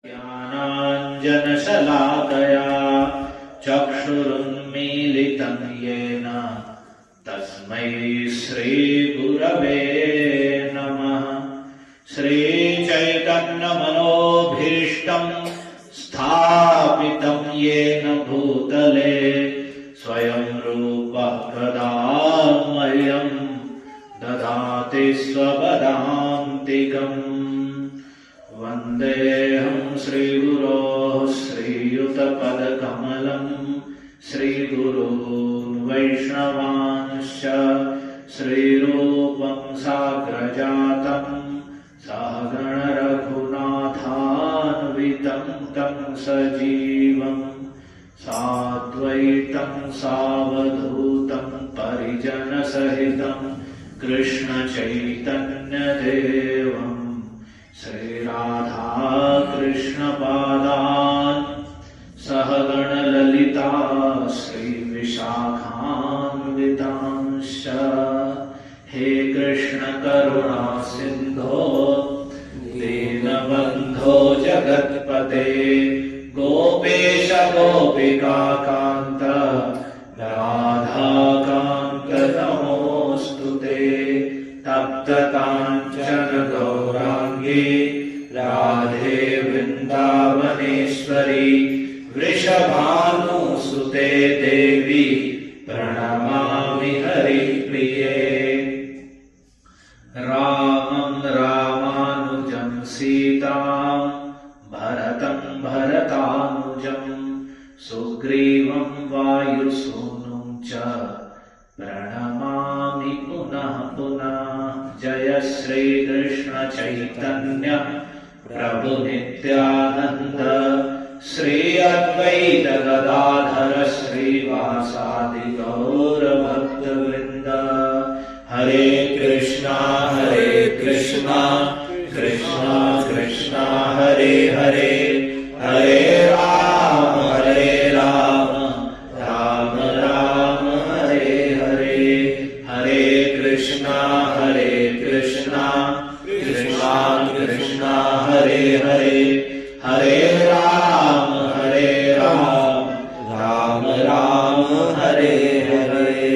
ज्ञानाञ्जनशलाकया चक्षुरुन्मीलितं येन तस्मै श्रीगुरवे नमः। श्रीचैतन्यमनोभीष्टं स्थापितं येन भूतले स्वयं रूपः कदा मह्यं ददाति स्वपदान्तिकम्। वन्देऽहं श्रीगुरोः श्रीयुतपदकमलं श्रीगुरून् वैष्णवांश्च श्रीरूपं साग्रजातं सहगण रघुनाथान्वितं तं सजीवं साद्वैतं सावधूतं परिजनसहितं कृष्ण चैतन्यदेवं श्रीराधा कृष्ण पादान् सहगण ललिता श्रीविशाखान्वितांश्च। हे कृष्ण करुणा सिन्धो दीनबन्धो जगत्पते गोपेश गोपिका कान्त राधाकान्त नमोऽस्तुते। तप्त काञ्चन गौराङ्गी राधे वृन्दावनेश्वरी वृषभानुसुते देवी प्रणमामि हरिप्रिये। रामं रामानुजं सीतां भरतं भरतानुजं सुग्रीवं वायुसूनुं च प्रणमामि पुनः पुनः। जय श्री कृष्ण चैतन्य प्रभु नित्यानंद श्री अद्वैत गदाधर श्रीवासादि गौर भक्तवृंद। हरे कृष्णा कृष्णा कृष्णा हरे हरे हरे राम राम राम हरे हरे। हरे कृष्णा कृष्णा कृष्णा हरे हरे हरे राम राम राम हरे हरे।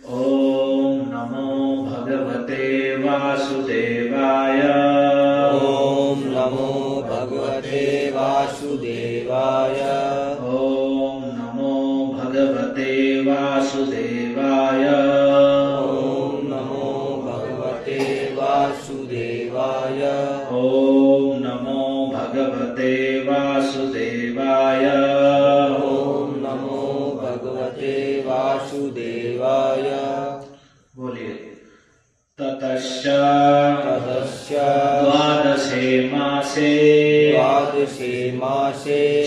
ओम नमो भगवते वासुदेवाय। ओम नमो भगवते वासुदेवाय। ओम नमो भगवते वासुदेवाय। ओम नमो भगवते वासुदेवाय। ओम नमो भगवते वासुदेवाय। ओम नमो भगवते वासुदेवाय। बोलिए। ततश्च द्वादशे मासे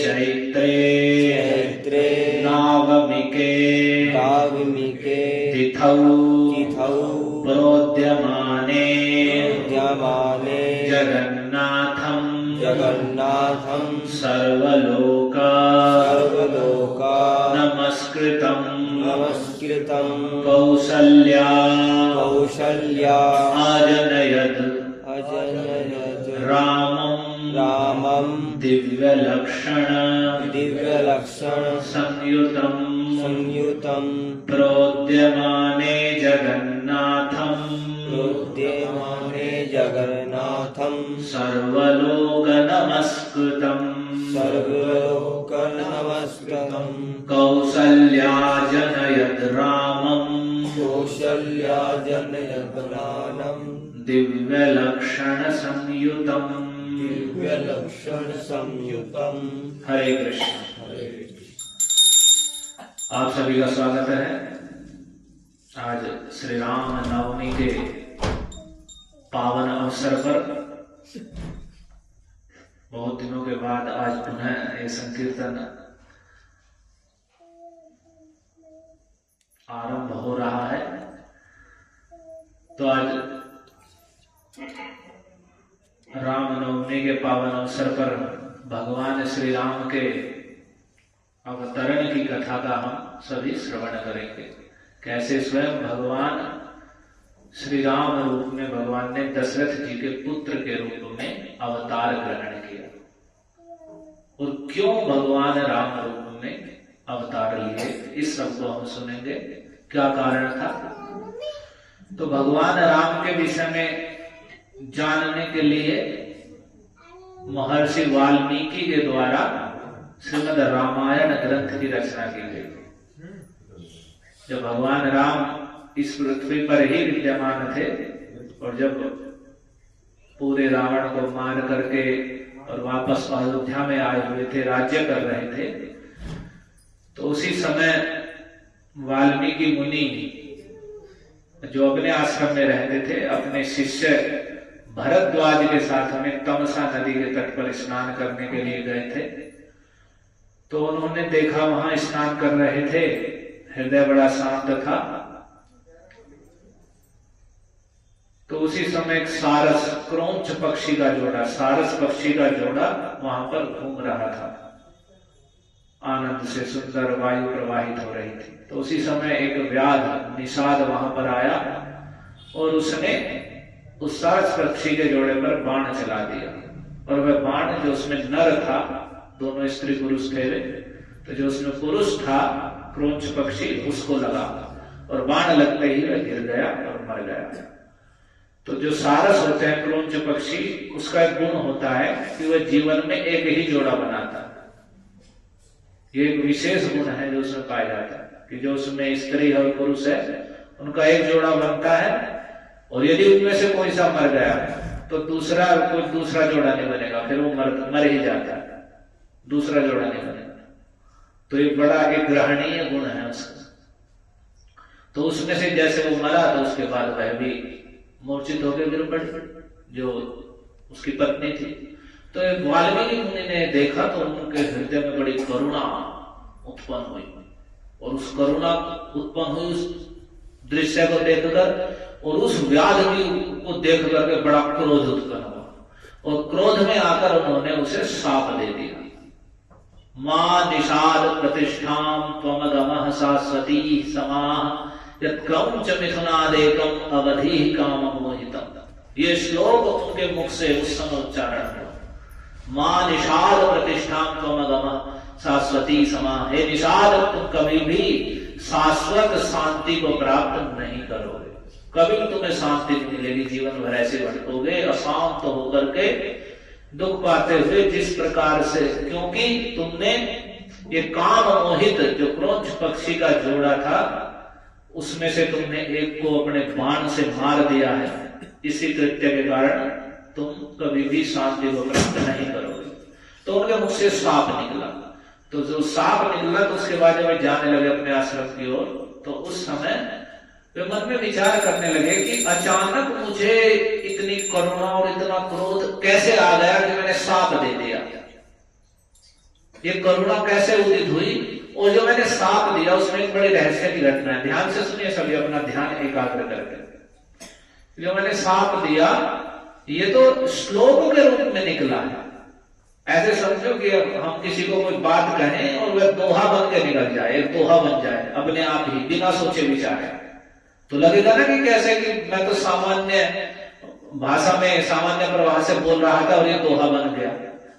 चैत्रे नावमिके तिथौ प्रोद्यमाने जगन्नाथं सर्वलोक नमस्कृतं कौसल्या आजनयत् रामं दिव्यलक्षण संयुतं प्रोद्यमाने जगन्नाथं सर्वलोक नमस्कृतं कौसल्या जनयत् रामं दिव्यलक्षण संयुतं। हरे कृष्ण। आप सभी का स्वागत है। आज श्री राम नवमी के पावन अवसर पर बहुत दिनों के बाद आज पुनः ये संकीर्तन आरंभ हो रहा है। तो आज रामनवमी के पावन अवसर पर भगवान श्री राम के अवतरण की कथा का हम सभी श्रवण करेंगे। कैसे स्वयं भगवान श्री राम रूप में भगवान ने दशरथ जी के पुत्र के रूप में अवतार ग्रहण किया। क्यों भगवान राम रूप में अवतार लिए, इस सब को हम सुनेंगे, क्या कारण था। तो भगवान राम के विषय में जानने के लिए महर्षि वाल्मीकि के द्वारा श्रीमद् रामायण ग्रंथ की रचना की गई। जब भगवान राम इस पृथ्वी पर ही विद्यमान थे और जब पूरे रावण को मार करके और वापस अयोध्या में आए हुए थे, राज्य कर रहे थे, तो उसी समय वाल्मीकि मुनि जो अपने आश्रम में रहते थे, अपने शिष्य भरद्वाज के साथ में तमसा नदी के तट पर स्नान करने के लिए गए थे। तो उन्होंने देखा वहां स्नान कर रहे थे, हृदय बड़ा शांत था। तो उसी समय एक सारस, क्रौंच पक्षी का जोड़ा, सारस पक्षी का जोड़ा वहां पर घूम रहा था। आनंद से सुंदर वायु प्रवाहित हो रही थी। तो उसी समय एक व्याध निषाद वहां पर आया और उसने उस सारस पक्षी के जोड़े पर बाण चला दिया। और वह बाण जो उसमें नर था, दोनों स्त्री पुरुष थे, तो जो उसमें पुरुष था क्रौंच पक्षी, उसको लगा और बाण लगते ही वह गिर गया और मर गया। तो जो सारस होते हैं क्रौंच पक्षी, उसका एक गुण होता है कि वह जीवन में एक ही जोड़ा बनाता है। ये एक विशेष गुण है जो उसमें पाया जाता है कि जो उसमें स्त्री और पुरुष है उनका एक जोड़ा बनता है, और यदि उनमें से कोई सा मर गया तो कोई दूसरा जोड़ा नहीं बनेगा, फिर वो मर ही जाता है, दूसरा जोड़ा नहीं बनेगा। तो ये बड़ा एक ग्रहणीय गुण है उसका। तो उसमें से जैसे वो मरा तो उसके बाद वह भी मूर्छित होकर गिर पड़ी, जो उसकी पत्नी थी। तो वाल्मीकि मुनि ने देखा तो उनके हृदय में बड़ी करुणा उत्पन्न हुई, और उस करुणा उत्पन्न हुई उस दृश्य को देखकर और उस व्याध को देख करके बड़ा क्रोध उत्पन्न हुआ, और क्रोध में आकर उन्होंने उसे शाप दे दिया। मां निषाद प्रतिष्ठाम त्वमगमः शाश्वती समाः यत्क्रौंच मिथुनादेकम अवधि काम मोहितम। ये श्लोक उनके मुख से उस समय उच्चारण हुआ। मां निषाद प्रतिष्ठाम त्वमगमः शाश्वती समाः, हे निषाद, तुम कभी भी शाश्वत शांति को प्राप्त नहीं करोगे, कभी तुम्हें शांति नहीं मिलेगी, जीवन भर ऐसे भटकोगे अशांत होकर के, दुख पाते हुए जिस प्रकार से, क्योंकि तुमने ये काम मोहित जो क्रौंच पक्षी का जोड़ा था उसमें से तुमने एक को अपने बाण से मार दिया है। इसी कृत्य के कारण तुम कभी भी शांति को प्राप्त नहीं करोगे। तो उनके मुख से साप निकला। तो जो साप निकला तो उसके बाद जब वे जाने लगे अपने आश्रम की ओर, तो उस समय वे मन में विचार करने लगे कि अचानक मुझे इतनी करुणा और इतना क्रोध कैसे आ गया कि मैंने साप दे दिया। ये करुणा कैसे उदित हुई, और जो मैंने साप दिया उसमें एक बड़ी रहस्य की घटना है। ध्यान से सुनिए सभी, अपना ध्यान एकाग्र करके। जो मैंने साप दिया ये तो श्लोक के रूप में निकला है। ऐसे समझो कि हम किसी को कोई बात कहें और वह दोहा बन के निकल जाए, एक दोहा बन जाए अपने आप ही बिना सोचे विचारे, तो लगेगा ना कि कैसे कि मैं तो सामान्य भाषा में सामान्य प्रवाह से बोल रहा था और ये दोहा बन गया।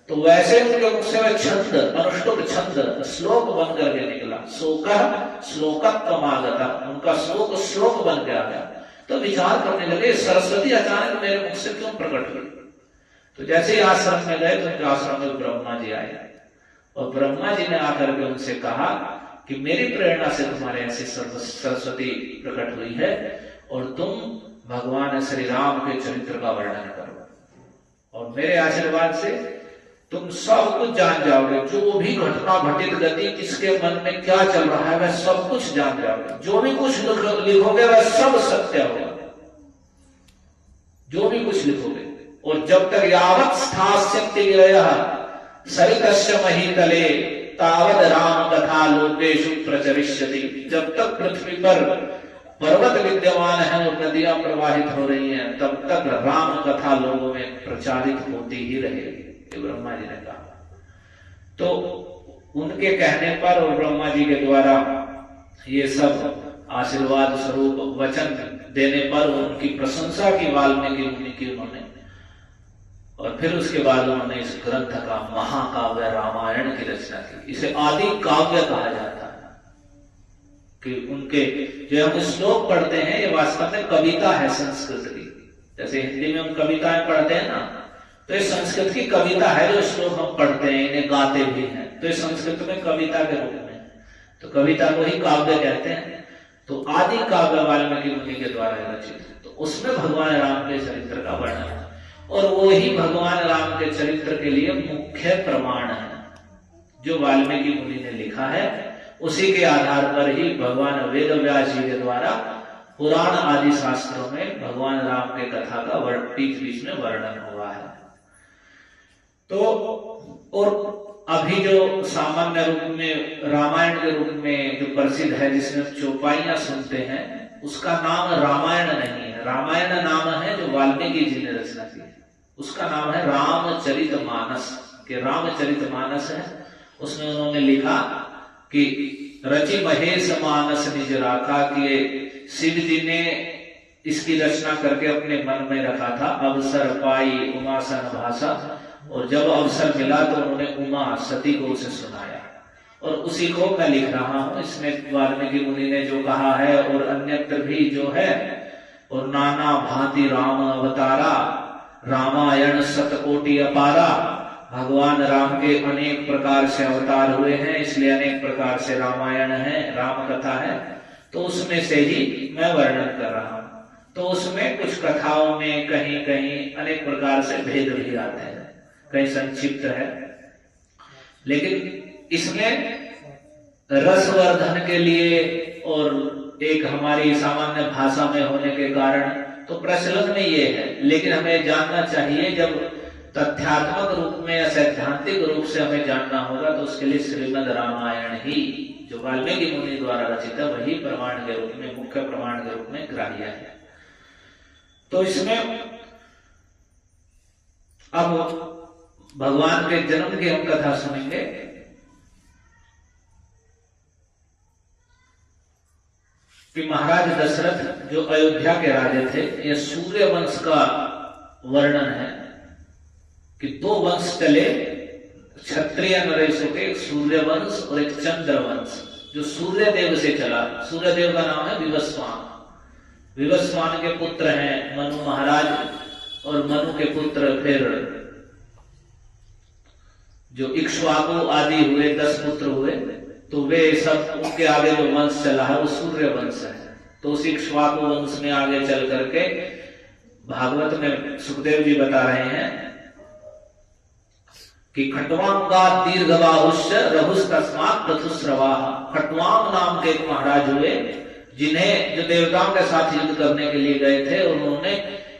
तो वैसे उनके मुख से वह छंद, अनुष्टुप छंद श्लोक बन करके निकला। शोकः श्लोकत्वमागतः, उनका श्लोक श्लोक बन के आ गया। तो विचार करने लगे सरस्वती अचानक मेरे मुख से क्यों प्रकट हुई। तो जैसे ही आश्रम में गए तो उनके आश्रम में ब्रह्मा जी आए, और ब्रह्मा जी ने आकर के उनसे कहा कि मेरी प्रेरणा से तुम्हारे ऐसी सरस्वती प्रकट हुई है, और तुम भगवान श्री राम के चरित्र का वर्णन करो, और मेरे आशीर्वाद से तुम सब कुछ जान जाओगे। जो भी घटना घटित गति किसके मन में क्या चल रहा है वह सब कुछ जान जाओगे। जो भी कुछ लिखोगे वह सब सत्य होगा, जो भी कुछ लिखोगे। और जब तक यावत् स्थास्यन्ति गिरयः सरितस्य महीतले तावद राम कथा लोकेषु प्रचरिष्यति। जब तक पृथ्वी पर पर्वत विद्यमान है और नदियां प्रवाहित हो रही हैं, तब तक राम कथा लोगों में प्रचारित होती ही रहेगी, ब्रह्मा जी ने कहा। तो उनके कहने पर और ब्रह्मा जी के द्वारा ये सब आशीर्वाद स्वरूप वचन देने पर उनकी प्रशंसा की वाल्मीकि मुनि की उन्होंने। और फिर उसके बाद उन्होंने इस ग्रंथ का महाकाव्य रामायण की रचना की। इसे आदि काव्य कहा जाता है कि उनके जो हम श्लोक पढ़ते हैं ये वास्तव में कविता है संस्कृत की। जैसे हिंदी में हम कविताएं पढ़ते हैं ना, तो ये संस्कृत की कविता है। जो श्लोक हम पढ़ते हैं इन्हें गाते भी हैं, तो ये संस्कृत में कविता के रूप में, तो कविता को ही काव्य कहते हैं। तो आदि काव्य वाल्मीकि मुनि के द्वारा रचित है, तो उसमें भगवान राम के चरित्र का वर्णन है और वो ही भगवान राम के चरित्र के लिए मुख्य प्रमाण है। जो वाल्मीकि मुनि ने लिखा है उसी के आधार पर ही भगवान वेद व्यास जी के द्वारा पुराण आदि शास्त्रों में भगवान राम के कथा का बीच बीच में वर्णन हुआ है। तो और अभी जो सामान्य रूप में रामायण के रूप में जो प्रसिद्ध है, जिसमें चौपाइयां सुनते हैं, उसका नाम रामायण नहीं है। रामायण नाम है जो वाल्मीकि जी ने रचना की है, उसका नाम है रामचरितमानस। कि रामचरितमानस है, उसमें उन्होंने लिखा कि रचि महेश मानस निज राखा, कि शिव जी ने इसकी रचना करके अपने मन में रखा था। अवसर पाई उमा सन भाषा, और जब अवसर मिला तो उन्होंने उमा सती को उसे सुनाया, और उसी को मैं लिख रहा हूं। इसमें वाल्मीकि मुनि ने जो कहा है और अन्यत्र भी जो है, और नाना भांति राम अवतारा, रामायण शतकोटि अपारा। भगवान राम के अनेक प्रकार से अवतार हुए हैं, इसलिए अनेक प्रकार से रामायण है, राम कथा है। तो उसमें से ही मैं वर्णन कर रहा हूं। तो उसमें कुछ कथाओं में कहीं कहीं अनेक प्रकार से भेद भी आते हैं, कहीं संक्षिप्त है, लेकिन इसमें रसवर्धन के लिए और एक हमारी सामान्य भाषा में होने के कारण तो प्रचलन में ये है। लेकिन हमें जानना चाहिए, जब तथ्यात्मक रूप में या सैद्धांतिक रूप से हमें जानना होगा, तो उसके लिए श्रीमद् रामायण ही जो वाल्मीकि मुनि द्वारा रचित है वही प्रमाण के रूप में, मुख्य प्रमाण के रूप में ग्राह्य है। तो इसमें अब भगवान के जन्म की हम कथा सुनेंगे। कि महाराज दशरथ जो अयोध्या के राजा थे, ये सूर्य वंश का वर्णन है कि दो वंश चले क्षत्रिय नरेशों के, एक सूर्य वंश और एक चंद्र वंश, जो सूर्य देव से चला। सूर्य देव का नाम है विवस्वान। विवस्वान के पुत्र हैं मनु महाराज, और मनु के पुत्र फिर जो इक्ष्वाकु आदि हुए, 10 पुत्र हुए। तो वे सब, उनके आगे जो वंश चला है वो सूर्य वंश है। तो उस इक्ष्वाकु वंश में आगे चल करके भागवत में सुखदेव जी बता रहे हैं कि खट्वांगा दीर्घबाहुष्य रघुस तस्मात् पृथुस्रवा। खट्वांग नाम के एक महाराज हुए, जिन्हें जो देवताओं के साथ युद्ध करने के लिए गए थे, और उन्होंने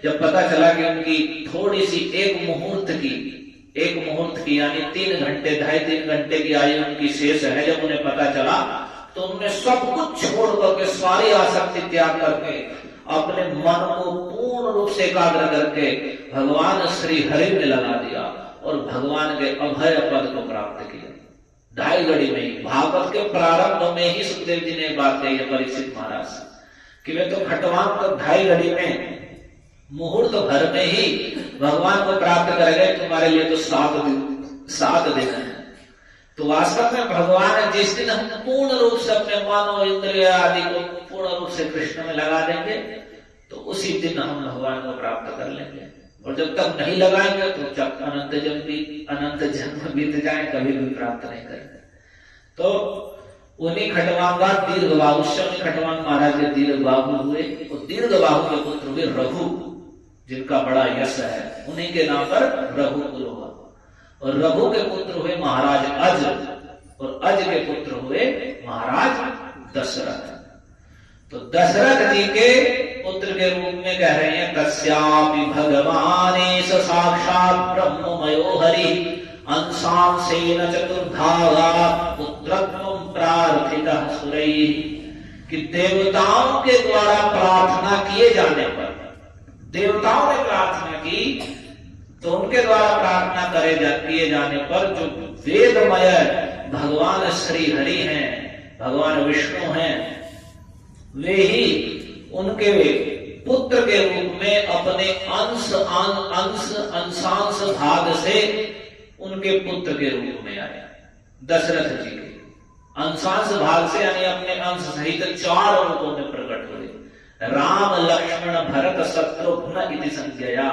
जब पता चला कि उनकी थोड़ी सी एक मुहूर्त की यानी 3 घंटे 2.5-3 घंटे की आयु उनकी शेष है, जब उन्हें पता चला तो उन्होंने सब कुछ छोड़ करके, सारी आसक्ति त्याग करके, अपने मन को पूर्ण रूप से एकाग्र करके भगवान श्री हरि में लगा दिया और भगवान के अभय पद को प्राप्त किया। 2.5 घड़ी में ही, भागवत के प्रारंभ में ही सुखदेव जी ने बात कही है परीक्षित महाराज से कि वे तो खट्वांग को 2.5 घड़ी में, मुहूर्त भर में ही भगवान को प्राप्त कर गए। तुम्हारे लिए तो 7 दिन है। तो वास्तव में भगवान जिस दिन हम पूर्ण रूप से अपने मन इंद्रिय आदि को पूर्ण रूप से कृष्ण में लगा देंगे, तो उसी दिन हम भगवान को प्राप्त कर लेंगे। और जब तक नहीं लगाएंगे तो जब अनंत जन्म बीत जाए कभी भी प्राप्त नहीं करेंगे। तो उन्हीं खट्वांगा दीर्घबाहुष्य, खट्वांग महाराज के दीर्घबाहु हुए, और दीर्घबाहु के पुत्र हुए रघु, जिनका बड़ा यश है, उन्हीं के नाम पर रघुकुल हुआ। और रघु के पुत्र हुए महाराज अज, और अज के पुत्र हुए महाराज दशरथ। तो दशरथ जी के पुत्र के रूप में कह रहे हैं तस्यापि भगवानेश साक्षात् ब्रह्ममयो हरि अंशांशेन चतुर्धागा पुत्रत्वं प्रार्थितः सुरैः। कि देवताओं के द्वारा प्रार्थना किए जाने पर, देवताओं ने प्रार्थना की तो उनके द्वारा प्रार्थना किए जाने पर जो वेदमय भगवान श्री हरि हैं, भगवान विष्णु हैं, वे ही उनके पुत्र के रूप में अपने अंशांश भाग से उनके पुत्र के रूप में आए। दशरथ जी के अंशांश भाग से यानी अपने अंश सहित 4 रूपों में प्रकट हुए। राम लक्ष्मण भरत शत्रुघ्न इति संज्ञया।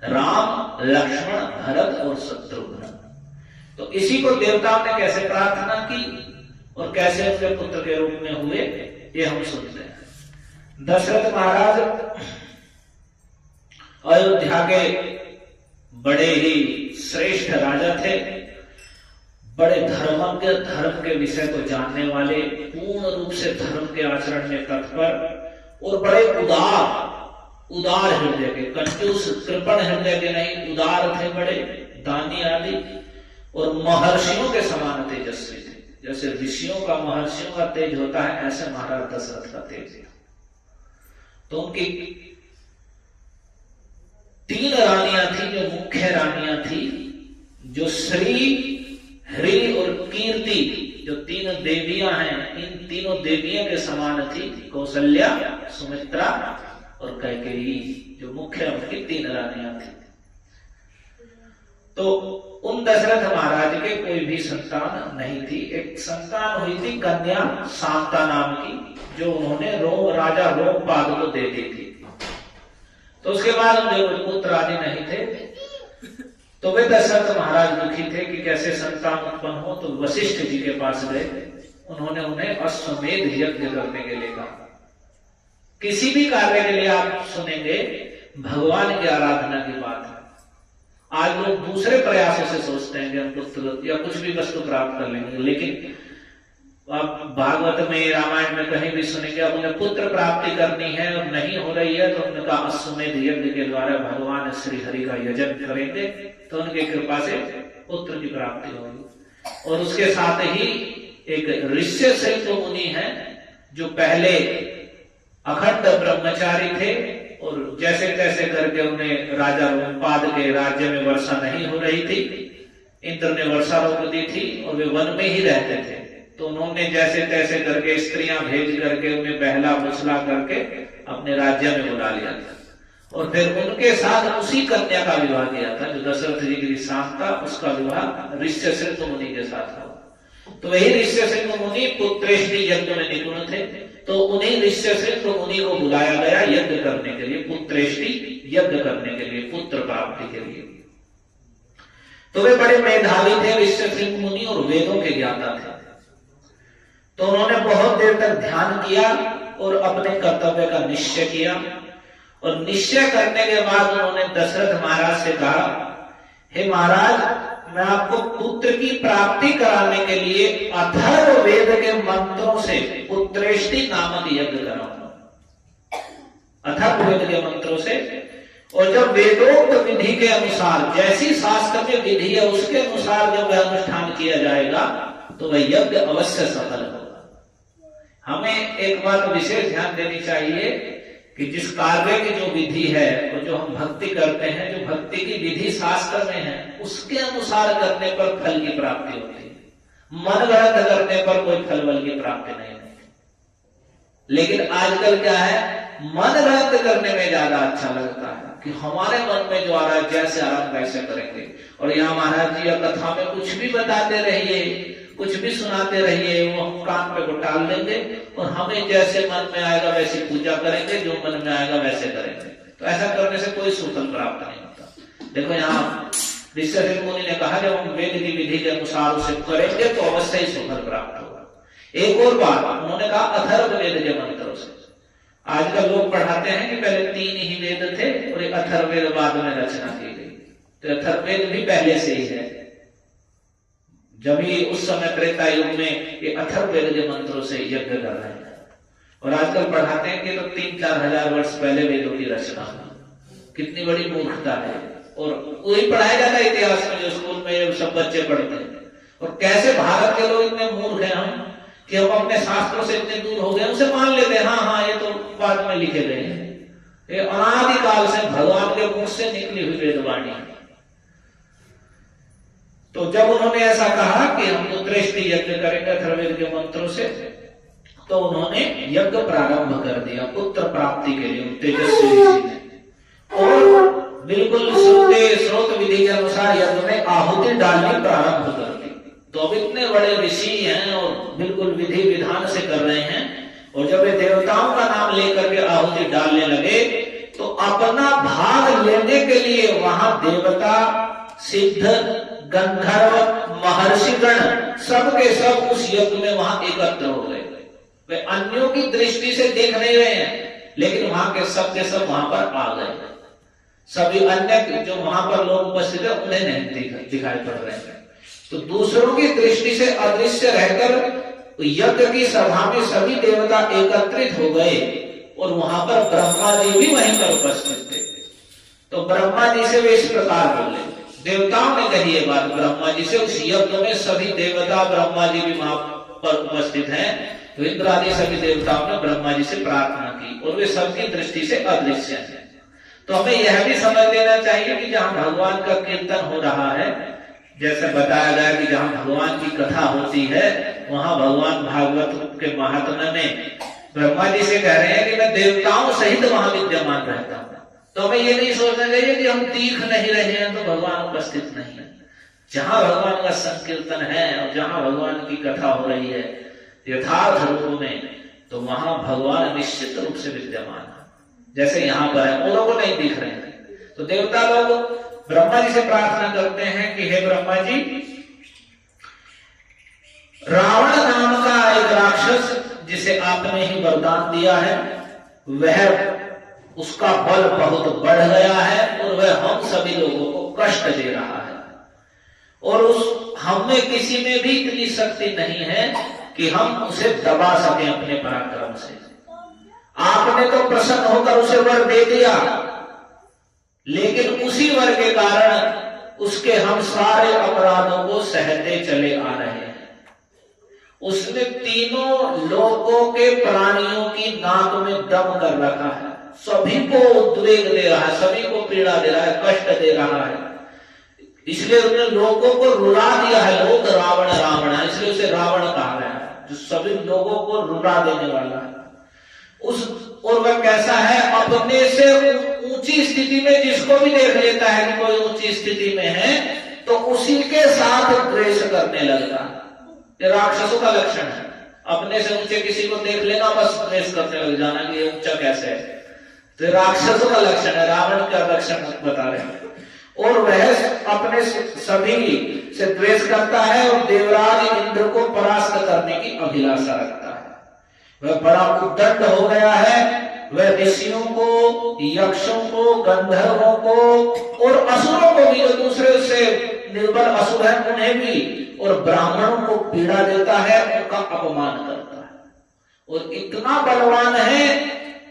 राम लक्ष्मण भरत और शत्रुघ्न। तो इसी को देवताओं ने कैसे प्रार्थना की और कैसे उनके पुत्र के रूप में हुए, ये हम सुनते हैं। दशरथ महाराज अयोध्या के बड़े ही श्रेष्ठ राजा थे, बड़े धर्मज्ञ, धर्म के विषय को जानने वाले, पूर्ण रूप से धर्म के आचरण में तत्पर और बड़े उदार हृदय के, कंजूस कृपण हृदय के नहीं, उदार थे, बड़े दानी आदि, और महर्षियों के समान तेजस्वी थे। जैसे ऋषियों का महर्षियों का तेज होता है, ऐसे महाराज दशरथ का तेज है। तो उनकी 3 रानियां थी जो मुख्य रानियां थी, जो श्री, हरि और कीर्ति, जो 3 देवियां हैं, इन तीनों देवियों के समान थी। कौशल्या, सुमित्रा और कैकेयी, जो मुख्य उनकी 3 रानियां थी। तो उन दशरथ महाराज के कोई भी संतान नहीं थी। एक संतान हुई थी कन्या शांता नाम की, जो उन्होंने राजा रोमपाद को दे दी थी। तो उसके बाद उनके कोई पुत्र आदि नहीं थे। तो वे दशरथ महाराज दुखी थे कि कैसे संतान उत्पन्न हो। तो वशिष्ठ जी के पास गए, उन्होंने उन्हें अश्वमेध यज्ञ करने के लिए कहा। किसी भी कार्य के लिए आप सुनेंगे भगवान की आराधना की बात है। आज लोग दूसरे प्रयासों से सोचते हैं कि हम पुत्र या कुछ भी वस्तु प्राप्त कर लेंगे, लेकिन आप भागवत में, रामायण में कहीं भी सुनेंगे अब उन्हें पुत्र प्राप्ति करनी है और नहीं हो रही है, तो उनका अश्वमेध यज्ञ के द्वारा भगवान श्री हरि का यजन करेंगे तो उनकी कृपा से पुत्र की प्राप्ति होगी। और उसके साथ ही एक ऋष्यशृंग मुनि है, जो पहले अखंड ब्रह्मचारी थे और जैसे तैसे करके उन्हें राजा रोमपाद के राज्य में वर्षा नहीं हो रही थी, इंद्र ने वर्षा रोक दी थी और वे वन में ही रहते थे। तो उन्होंने जैसे तैसे करके स्त्रियां भेज करके उन्हें बहला फुसला करके अपने राज्य में बुला लिया था और फिर उनके साथ उसी कन्या का विवाह किया था, जो दशरथ जी की शांता, उसका विवाह ऋष्यशृंग मुनि के साथ हुआ। तो वही ऋष्यशृंग मुनि पुत्रेष्टि यज्ञ में निपुण थे, तो उन्हीं ऋष्यशृंग मुनि को बुलाया गया यज्ञ करने के लिए, पुत्रेष्टि यज्ञ करने के लिए, पुत्र प्राप्ति के लिए। तो वे बड़े मेधावी थे ऋष्यशृंग मुनि और वेदों के ज्ञाता थे। तो उन्होंने बहुत देर तक ध्यान किया और अपने कर्तव्य का निश्चय किया। और निश्चय करने के बाद उन्होंने दशरथ महाराज से कहा, हे महाराज, मैं आपको पुत्र की प्राप्ति कराने के लिए अथर्ववेद के मंत्रों से पुत्रेष्टि नामक यज्ञ कराऊंगा। अथर्ववेद के मंत्रों से, और जब वेदोक्त विधि के अनुसार, जैसी शास्त्र में विधि है उसके अनुसार जब वह अनुष्ठान किया जाएगा तो वह यज्ञ अवश्य सफल होगा। हमें एक बात विशेष ध्यान देनी चाहिए कि जिस कार्य की जो विधि है और जो हम भक्ति करते हैं, जो भक्ति की विधि शास्त्र में है, उसके अनुसार करने पर फल की प्राप्ति होती है। मन गढ़ंत करने पर कोई फल बल की प्राप्ति नहीं होती। लेकिन आजकल क्या है, मन गढ़ंत करने में ज्यादा अच्छा लगता है कि हमारे मन में जो आ रहा है जैसे आ रहा है वैसे करेंगे। और यहाँ महाराज जी या कथा में कुछ भी बताते रहिए, कुछ भी सुनाते रहिए, वो हम कान पे को टाल देंगे और हमें जैसे मन में आएगा वैसी पूजा करेंगे, जो मन में आएगा वैसे करेंगे। तो ऐसा करने से कोई सुफल प्राप्त नहीं होता। देखो यहाँ ऋषिशृंग मुनि ने कहा, जब हम वेद की विधि के अनुसार उसे करेंगे तो अवश्य ही सुफल प्राप्त होगा। एक और बात उन्होंने कहा, अथर्ववेद के मंत्रों से। आजकल लोग पढ़ाते हैं कि पहले 3 ही वेद थे और एक अथर्ववेद बाद में रचना की गई। तो अथर्ववेद भी पहले से ही है। जब ही उस समय त्रेता युग में ये अथर्ववेद के मंत्रों से यज्ञ कर रहे हैं। और आजकल पढ़ाते हैं कि तो 3-4 हजार वर्ष पहले वेदों की रचना हुई। कितनी बड़ी मूर्खता है। और वही पढ़ाया जाता है इतिहास में, जो स्कूल में सब बच्चे पढ़ते हैं। और कैसे भारत के लोग इतने मूर्ख हैं हम कि हम अपने शास्त्रों से इतने दूर हो गए, उसे मान लेते हैं हाँ ये तो बाद में लिखे गए हैं। ये अनादिकाल से भगवान के मुख से निकली हुई वेदवाणी है। तो जब उन्होंने ऐसा कहा कि हम पुत्रेष्टि यज्ञ करेंगे अथर्ववेद के मंत्रों से, तो उन्होंने यज्ञ प्रारंभ कर दिया पुत्र प्राप्ति के लिए तेजस्वी ऋषि ने, और बिल्कुल स्रोत विधि के अनुसार यज्ञ में आहुति डालनी प्रारंभ कर दी। तो अब इतने बड़े ऋषि हैं और बिल्कुल विधि विधान से कर रहे हैं, और जब वे देवताओं का नाम लेकर के आहुति डालने लगे तो अपना भाग लेने के लिए वहां देवता, सिद्ध, गंधर्व, महर्षिगण सबके सब उस यज्ञ में वहां एकत्र हो गए। वे अन्यों की दृष्टि से देख नहीं रहे हैं, लेकिन वहां के सब वहां पर आ गए। सभी अन्य जो वहां पर लोग उपस्थित है उन्हें नहीं दिखाई पड़ रहे हैं। तो दूसरों की दृष्टि से अदृश्य रहकर यज्ञ की सभा में सभी देवता एकत्रित हो गए, और वहां पर ब्रह्मा जी भी वहीं पर उपस्थित थे। तो ब्रह्मा जी से वे इस प्रकार बोले, देवताओं ने कही ये बात ब्रह्मा जी से, उस यज्ञ में सभी देवता, ब्रह्मा जी भी वहां पर उपस्थित हैं। तो इंद्र आदि सभी देवताओं ने ब्रह्मा जी से प्रार्थना की, और वे सबकी दृष्टि से अदृश्य हैं। तो हमें यह भी समझ लेना चाहिए कि जहां भगवान का कीर्तन हो रहा है, जैसे बताया गया कि जहां भगवान की कथा होती है वहां भगवान भागवत के महात्म्य में ब्रह्मा जी से कह रहे हैं कि मैं देवताओं सहित वहां विद्यमान रहता हूं। तो हमें ये नहीं सोचना चाहिए कि हम दिख नहीं रहे हैं तो भगवान उपस्थित नहीं है। जहां भगवान का संकीर्तन है और जहां भगवान की कथा हो रही है यथार्थ रूप में, तो वहां भगवान निश्चित रूप से विद्यमान है, जैसे यहाँ पर है। वो लोग नहीं दिख रहे हैं। तो देवता लोग ब्रह्मा जी से प्रार्थना करते हैं कि हे ब्रह्मा जी, रावण नाम का एक राक्षस जिसे आपने ही वरदान दिया है, वह उसका बल बहुत बढ़ गया है और वह हम सभी लोगों को कष्ट दे रहा है, और उस हम में किसी में भी इतनी शक्ति नहीं है कि हम उसे दबा सकें अपने पराक्रम से। आपने तो प्रसन्न होकर उसे वर दे दिया, लेकिन उसी वर के कारण उसके हम सारे अपराधों को सहते चले आ रहे हैं। उसने तीनों लोगों के प्राणियों की नाक में दम कर रखा है, सभी को उद्वेग दे रहा है, सभी को पीड़ा दे रहा है, कष्ट दे रहा है। इसलिए उसने लोगों को रुला दिया है। लोग रावण रावण है, इसलिए उसे रावण कहा गया है, जो सभी लोगों को रुला देने वाला है। और वह कैसा है, अपने से ऊंची स्थिति में जिसको भी देख लेता है कि कोई ऊंची स्थिति में है तो उसी के साथ द्वेष करने लगता है। ये राक्षसों का लक्षण है। अपने से ऊंचे किसी को देख लेना, बस द्वेष करने लग जाना कि ये ऊंचा कैसे है। तो राक्षसों का लक्षण है, रावण का लक्षण बता रहे हैं। और वह अपने सभी से द्वेष करता है और देवराज इंद्र को परास्त करने की अभिलाषा रखता है। वह बड़ा उद्दंड हो गया है। वह ऋषियों को, यक्षों को, गंधर्वों को और असुरों को भी, जो दूसरे से निर्बल असुर है उन्हें भी, और ब्राह्मणों को पीड़ा देता है, उनका अपमान करता है। और इतना बलवान है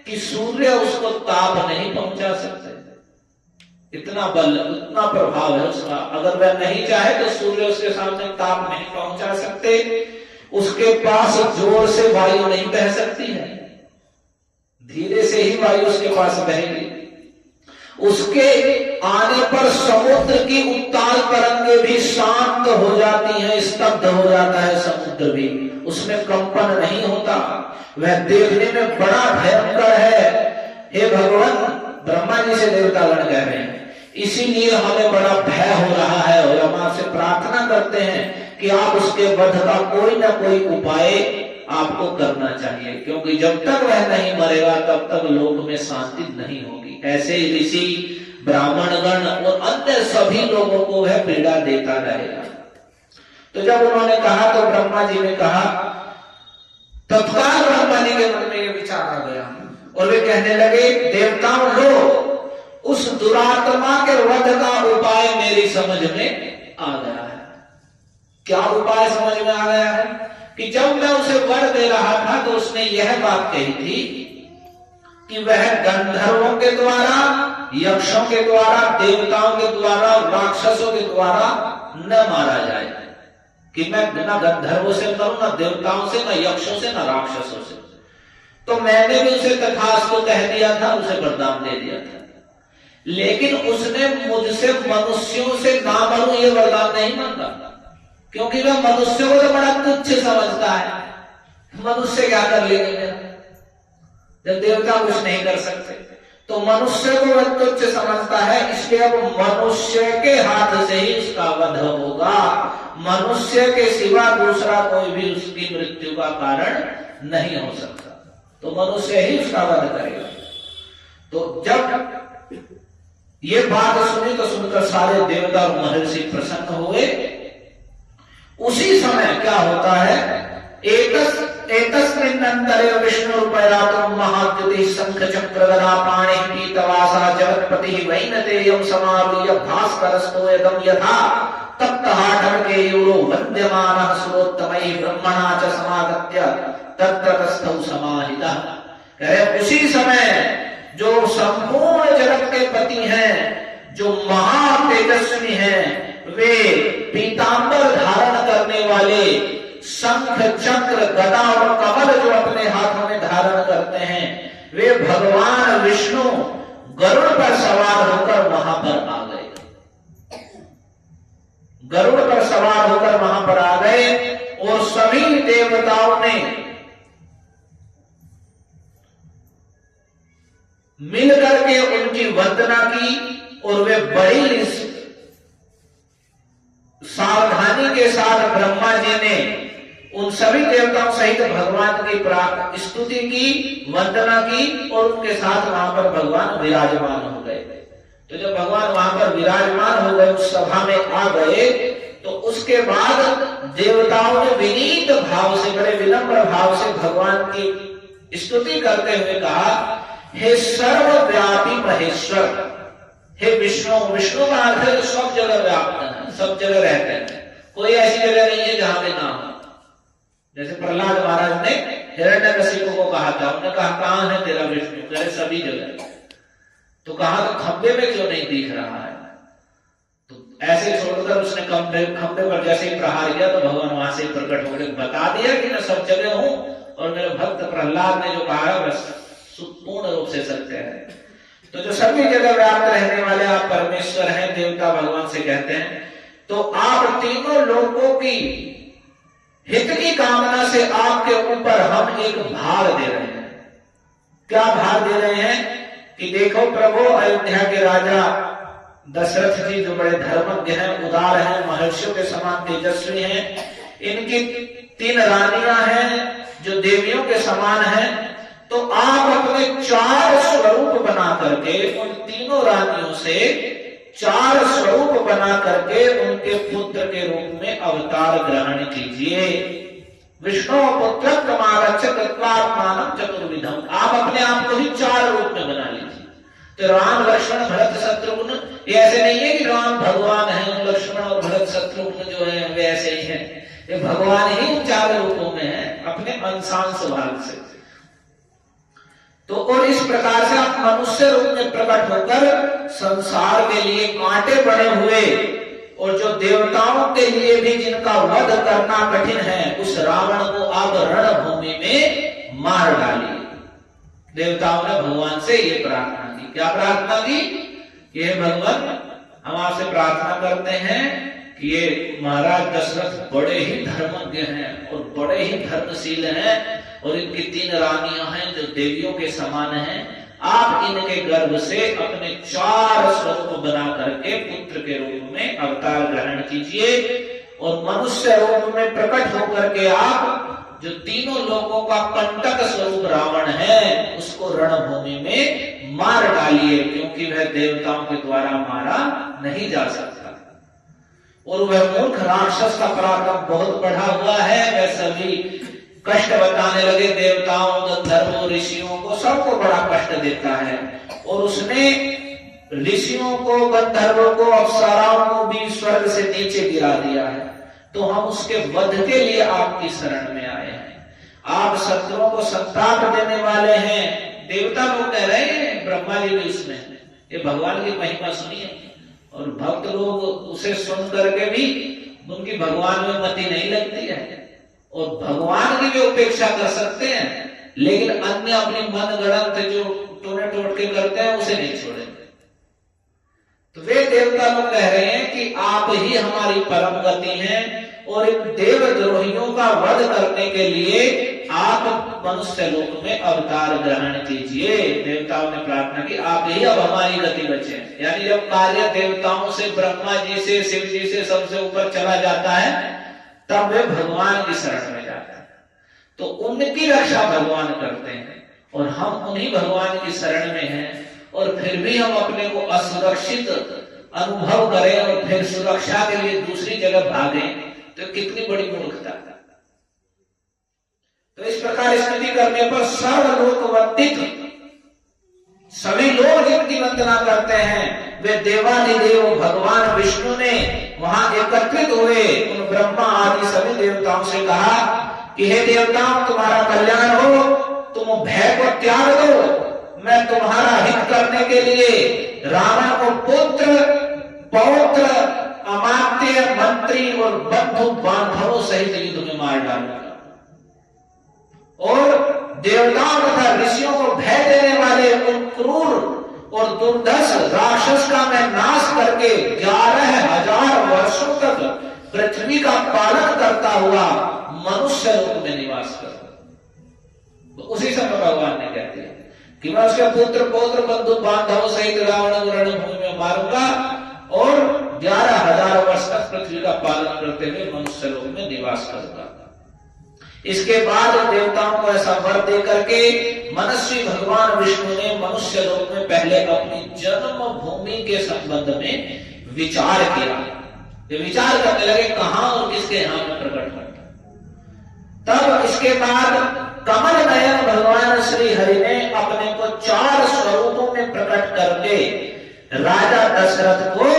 कि सूर्य उसको ताप नहीं पहुंचा सकते। इतना बल, इतना प्रभाव है उसका। अगर वह नहीं चाहे तो सूर्य उसके सामने ताप नहीं पहुंचा सकते। उसके पास जोर से वायु नहीं बह सकती है, धीरे से ही वायु उसके पास बहेगी। उसके आने पर समुद्र की उत्ताल तरंगे भी शांत हो जाती हैं, स्तब्ध हो जाता है समुद्र भी, उसमें कंपन नहीं होता। वह देखने में बड़ा भयंकर है। हे भगवान, ब्रह्मा जी से देवतागण कह रहे हैं, इसीलिए हमें बड़ा भय हो रहा है और हम आपसे प्रार्थना करते हैं कि आप उसके वध का कोई ना कोई उपाय आपको करना चाहिए, क्योंकि जब तक वह नहीं मरेगा तब तक लोक में शांति नहीं होगी। ऐसे ही ऋषि, ब्राह्मणगण और अन्य सभी लोगों को वह पीड़ा देता रहेगा। तो जब उन्होंने कहा तो ब्रह्मा जी ने कहा, तत्काल ब्रह्मा जी के मन में यह विचार आ गया और वे कहने लगे, देवताओं लो, उस दुरात्मा के वध का उपाय मेरी समझ में आ गया है। क्या उपाय समझ में आ गया है कि जब मैं उसे वर दे रहा था तो उसने यह बात कही थी कि वह गंधर्वों के द्वारा, यक्षों के द्वारा, देवताओं के द्वारा, राक्षसों के द्वारा न मारा जाए, कि मैं न गंधर्वों से मरूं, न देवताओं से, न यक्षों से, न राक्षसों से। तो मैंने भी उसे तथास्तु कह दिया था, उसे वरदान दे दिया था, लेकिन उसने मुझसे मनुष्यों से ना मरूं ये वरदान नहीं मांगा, क्योंकि वह मनुष्यों को तो बड़ा तुच्छ समझता है मनुष्य क्या कर लेंगे मेरा, जब देवता कुछ नहीं कर सकते। तो मनुष्य को वह तुच्छ समझता है, इसलिए अब मनुष्य के हाथ से ही उसका वध होगा। मनुष्य के सिवा दूसरा कोई भी उसकी मृत्यु का कारण नहीं हो सकता, तो मनुष्य ही उसका वध करेगा। तो जब ये बात सुनी तो सुनकर सारे देवता और महर्षि प्रसन्न हुए। उसी समय क्या होता है, एतस्मिन्नन्तरे विष्णुरुपयातं महाद्युतिः शंख चक्र गदा पाणिः पीतवासा जगत्पतिः वैनतेयं समारुह्य भास्करस्तो यदं यथा तप्तहाटमकेयूरो वन्द्यमानः सुरोत्तमैः ब्रह्मणा च समागत्य तत्र तस्थौ समाहितः। कहे उसी समय जो संपूर्ण जगत के पति हैं, जो महातेजस्वी हैं, वे पीतांबर धारण करने वाले शंख चक्र गदा और कमल जो अपने हाथों में धारण करते हैं, वे भगवान विष्णु गरुड़ पर सवार होकर वहां पर आ गए। गरुड़ पर सवार होकर वहां पर आ गए और सभी देवताओं ने मिलकर के उनकी वंदना की और वे बड़ी सावधानी के साथ ब्रह्मा जी ने उन सभी देवताओं सहित भगवान की स्तुति की, वंदना की और उनके साथ वहां पर भगवान विराजमान हो गए। तो जब भगवान वहां पर विराजमान हो गए, उस सभा में आ गए, तो उसके बाद देवताओं ने विनीत भाव से, बड़े विनम्र भाव से भगवान की स्तुति करते हुए कहा, हे सर्वव्यापी महेश्वर, हे विष्णु। विष्णु का अर्थ है सब जगह व्याप्त है, सब जगह रहते हैं, कोई ऐसी जगह नहीं है जहां पे ना हो। जैसे प्रहलाद महाराज ने हिरण्यकशिपु को कहा था, उन्होंने कहा कहां है तेरा विष्णु, कहे सभी जगह। तो कहा तो खंबे में क्यों नहीं दिख रहा है, तो ऐसे छोड़कर उसने खंबे पर जैसे ही प्रहार किया तो भगवान वहां से प्रकट होकर बता दिया कि मैं सब जगह हूं और मेरे भक्त प्रहलाद ने जो कहा है वह पूर्ण रूप से सत्य है। तो जो सभी जगह व्याप्त रहने वाले आप परमेश्वर हैं, देवता भगवान से कहते हैं, तो आप तीनों लोगों की हित की कामना से आपके ऊपर हम एक भार दे रहे हैं। क्या भार दे रहे हैं कि देखो प्रभु, अयोध्या के राजा दशरथ जी जो बड़े धर्मज्ञ हैं, उदार हैं, महर्षियों के समान तेजस्वी हैं, इनकी 3 रानियां हैं जो देवियों के समान हैं। तो आप अपने 4 स्वरूप बना करके उन तीनों रानियों से 4 स्वरूप बना करके उनके पुत्र के रूप में अवतार ग्रहण कीजिए। विष्णु पुत्र मानव चतुर्विधम, आप अपने आप को ही 4 रूप में बना लीजिए। तो राम लक्ष्मण भरत शत्रुघ्न, ये ऐसे नहीं है कि राम भगवान है, लक्ष्मण और भरत शत्रुघ्न जो है वे ऐसे ही हैं, ये भगवान ही उन 4 रूपों में है अपने अंशांश भाग से। तो और इस प्रकार से आप मनुष्य रूप में प्रकट होकर संसार के लिए कांटे बने हुए और जो देवताओं के लिए भी जिनका वध करना कठिन है, उस रावण को आप रणभूमि में मार डालिए। देवताओं ने भगवान से ये प्रार्थना की। क्या प्रार्थना की? ये भगवान, हम आपसे प्रार्थना करते हैं कि ये महाराज दशरथ बड़े ही धर्मज्ञ हैं और बड़े ही धर्मशील हैं और इनकी 3 रानियां हैं जो देवियों के समान हैं। आप इनके गर्भ से अपने 4 स्वरूप बना करके पुत्र के रूप में अवतार ग्रहण कीजिए और मनुष्य रूप में प्रकट होकर के आप जो तीनों लोगों का कंटक स्वरूप रावण है, उसको रणभूमि में मार डालिए, क्योंकि वह देवताओं के द्वारा मारा नहीं जा सकता। और वह मूर्ख राक्षस का पराक्रम बहुत बढ़ा हुआ है, वह सभी कष्ट बताने लगे, देवताओं, गंधर्वों, ऋषियों को, सबको बड़ा कष्ट देता है। और उसने ऋषियों को, गंधर्वों को, अप्सराओं को भी स्वर्ग से नीचे गिरा दिया है। तो हम उसके वध के लिए आपकी शरण में आए हैं। आप शत्रुओं को संताप देने वाले हैं। देवता लोग कह रहे हैं, ब्रह्मा जी भी उसमें, ये भगवान की महिमा सुनिए। और भक्त लोग उसे सुन करके भी उनकी भगवान में मति नहीं लगती है और भगवान की भी उपेक्षा कर सकते हैं, लेकिन अन्य अपनी मन गणत जो टोने टोटके करते हैं उसे नहीं छोड़ेंगे। तो वे देवता लोग कह रहे हैं कि आप ही हमारी परम गति हैं और इन देवद्रोहियों का वध करने के लिए आप मनुष्य लोक में अवतार ग्रहण कीजिए। देवताओं ने प्रार्थना की, आप ही अब हमारी गति बचे। यानी जब कार्य देवताओं से, ब्रह्मा जी से, शिव जी से सबसे ऊपर चला जाता है, तब वे भगवान की शरण में जाते हैं। तो उनकी रक्षा भगवान करते हैं और हम उन्हीं भगवान की शरण में हैं, और फिर भी हम अपने को असुरक्षित अनुभव करें और फिर सुरक्षा के लिए दूसरी जगह भागें, तो कितनी बड़ी मूर्खता। तो इस प्रकार स्तुति करने पर सर्वलोक वंदित सभी लोग जिनकी वंदना करते हैं, वे देवाधिदेव भगवान विष्णु ने वहां एकत्रित हुए उन ब्रह्मा आदि सभी देवताओं से कहा कि हे देवताओं, तुम्हारा कल्याण हो, तुम भय को त्याग दो। मैं तुम्हारा हित करने के लिए रावण को पुत्र, पौत्र, अमात्य, मंत्री और बंधु बांधवों सहित युद्ध में मार डालूंगा, और देवताओं तथा ऋषियों को भय देने वाले उन क्रूर और दुर्धर्ष राक्षस का मैं नाश करके 11,000 वर्षों तक पृथ्वी का पालन करता हुआ मनुष्य रूप में निवास करूंगा। तो उसी समय भगवान ने कह दिया कि मैं उसके पुत्र, पौत्र, बंधु बांधवों सहित रावण को रणभूमि में मारूंगा और 11,000 वर्ष तक पृथ्वी का पालन करते हुए मनुष्य लोक में निवास करूंगा। इसके बाद देवताओं को ऐसा वर दे करके मनस्वी भगवान विष्णु ने मनुष्य लोक में पहले अपनी जन्म भूमि के संबंध में विचार किया। ये विचार करने लगे कहां और किसके यहां में प्रकट करता। तब इसके बाद कमल नयन भगवान श्री हरि ने अपने को 4 स्वरूपों में प्रकट करके राजा दशरथ को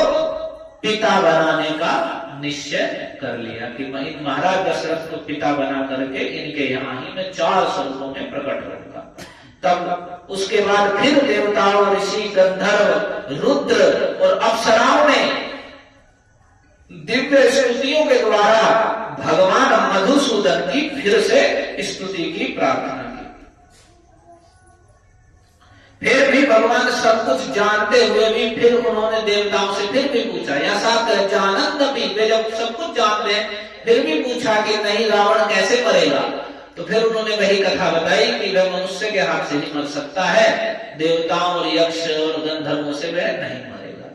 पिता बनाने का निश्चय कर लिया कि महाराज दशरथ को पिता बना करके इनके यहाँ ही मैं 4 स्वरूपों में प्रकट करूंगा। तब उसके बाद फिर देवताओं, ऋषि, गंधर्व, रुद्र और अप्सराओं ने दिव्य स्तुतियों के द्वारा भगवान मधुसूदन की फिर से स्तुति की प्रार्थना की। फिर भी भगवान सब कुछ जानते हुए भी फिर उन्होंने देवताओं से फिर भी पूछा, ऐसा जानत भी, वे जब सब कुछ जानते हैं फिर भी पूछा कि नहीं रावण कैसे मरेगा। तो फिर उन्होंने वही कथा बताई कि वह मनुष्य के हाथ से ही मर सकता है, देवताओं और यक्ष और गंधर्वों से वह नहीं मरेगा।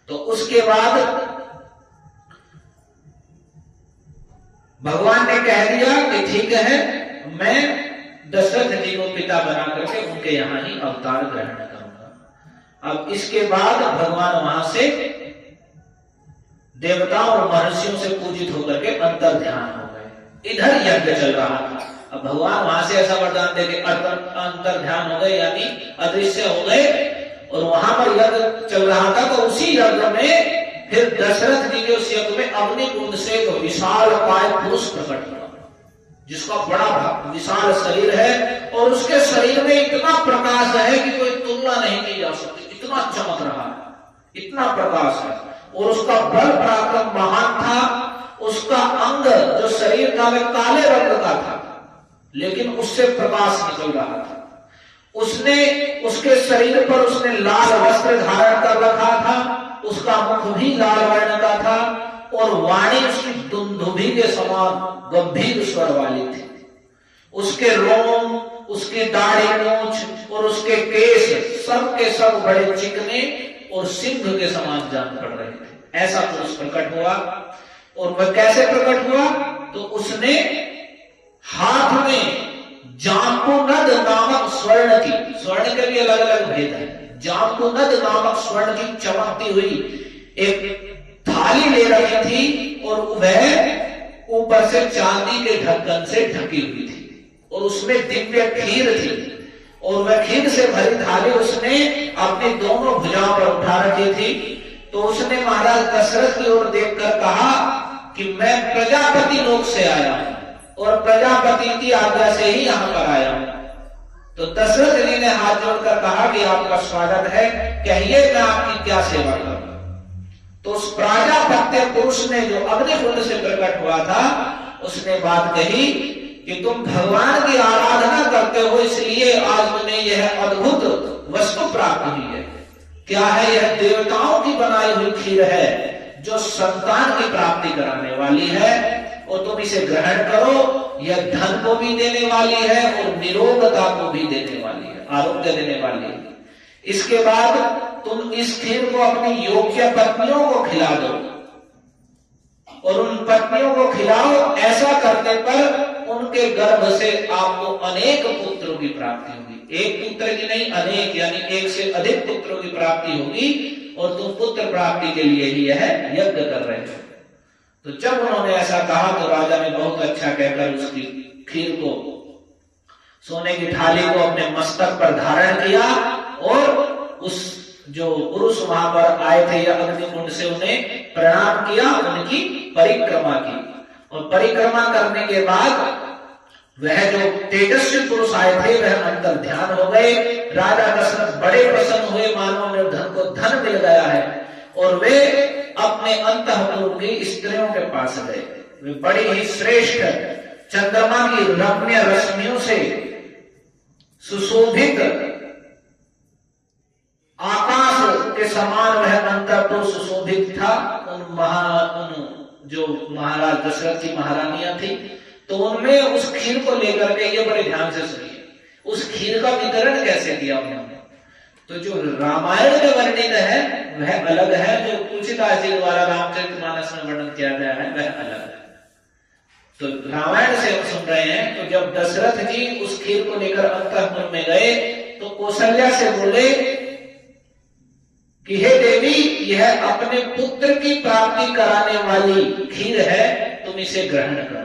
तो उसके बाद भगवान ने कह दिया कि ठीक है, मैं दशरथ जी को पिता बना करके उनके यहां ही अवतार ग्रहण करूंगा। अब इसके बाद भगवान वहां से देवताओं और महर्षियों से पूजित होकर के अंतर ध्यान हो गए। इधर यज्ञ चल रहा था, अब भगवान वहां से ऐसा वरदान दे के अंतर ध्यान हो गए, यानी अदृश्य हो गए, और वहां पर यज्ञ चल रहा था। तो उसी यज्ञ में फिर दशरथ जी के उस यज्ञ में अग्निकुंड से तो विशाल काय पुरुष प्रकट हुआ, जिसका बड़ा विशाल शरीर है और उसके शरीर में इतना प्रकाश है कि कोई तुलना नहीं की जा सकती, इतना चमक रहा है, इतना प्रकाश है। और उसका बल पराक्रम महान था। उसका अंग जो शरीर था वह काले रंग का था, लेकिन उससे प्रकाश निकल रहा था। उसने उसके शरीर पर उसने लाल वस्त्र धारण कर रखा था, उसका मुख भी लाल वर्ण का था और वाणी उसकी दुंदुभी के समान गंभीर स्वर वाली थी। उसके रोम, उसकी दाढ़ी, मूंछ और उसके केस सब के सब बड़े चिकने और सिंह के समान जान पड़ रहे थे। ऐसा पुरुष प्रकट हुआ। और वह कैसे प्रकट हुआ? तो उसने हाथ में जांबुनद नामक स्वर्ण की, स्वर्ण के भी अलग अलग भेद है, जांबुनद नामक स्वर्ण की चमकती हुई एक थाली ले रही थी और वह ऊपर से चांदी के ढक्कन से ढकी हुई थी और उसमें दिव्य खीर थी। और वह खीर से भरी थाली उसने अपनी दोनों भुजाओं पर उठा रखी थी। तो उसने महाराज दशरथ की ओर देखकर कहा कि मैं प्रजापति लोक से आया हूं और प्रजापति की आज्ञा से ही यहां पर आया हूं। तो दशरथ जी ने हाथ जोड़कर कहा कि आपका स्वागत है, कहिए मैं आपकी क्या सेवा करूं। तो उस प्राजापत्य पुरुष ने जो अग्निकुंड से प्रकट हुआ था उसने बात कही कि तुम भगवान की आराधना करते हो, इसलिए आज तुम्हें यह अद्भुत वस्तु प्राप्त हुई है। क्या है? यह देवताओं की बनाई हुई खीर है जो संतान की प्राप्ति कराने वाली है और तुम इसे ग्रहण करो, यह धन को भी देने वाली है और निरोगता को भी देने वाली है, आरोग्य देने वाली है। इसके बाद तुम इस खीर को अपनी योग्य पत्नियों को खिला दो और उन पत्नियों को खिलाओ। ऐसा करने पर उनके गर्भ से आपको अनेक पुत्रों की प्राप्ति होगी। एक पुत्र की नहीं, अनेक, यानी एक से अधिक पुत्रों की प्राप्ति होगी और तुम पुत्र प्राप्ति के लिए ही यह यज्ञ कर रहे हो। तो जब उन्होंने ऐसा कहा तो राजा ने बहुत अच्छा कहकर उसकी खीर को, सोने की थाली को अपने मस्तक पर धारण किया और उस जो पुरुष वहां पर आए थे या अग्निकुंड से उन्हें प्रणाम किया, उनकी परिक्रमा की। और परिक्रमा करने के बाद वह जो तेजस्वी पुरुष आए थे वह अंतर ध्यान हो गए। राजा दशरथ बड़े प्रसन्न हुए, मानो निर्धन को धन मिल गया है, और वे अपने अंतःपुर की स्त्रियों के पास गए। वे बड़ी ही श्रेष्ठ चंद्रमा की रम्य रश्मियों से सुशोभित आकाश के समान वह अंतःपुर सुशोभित था। उन जो महाराज दशरथ की महारानियां थी, तो उनमें उस खीर को लेकर के, ये बड़े ध्यान से सुनिए, उस खीर का वितरण कैसे किया उन्होंने। तो जो रामायण में वर्णित है वह अलग है, जो तुलसीदास जी द्वारा रामचरितमानस में वर्णन किया गया है वह अलग है। तो रामायण से हम सुन रहे हैं। तो जब दशरथ जी उस खीर को लेकर अंतःपुर में गए तो कौशल्या से बोले कि हे देवी, यह अपने पुत्र की प्राप्ति कराने वाली खीर है, तुम इसे ग्रहण करो।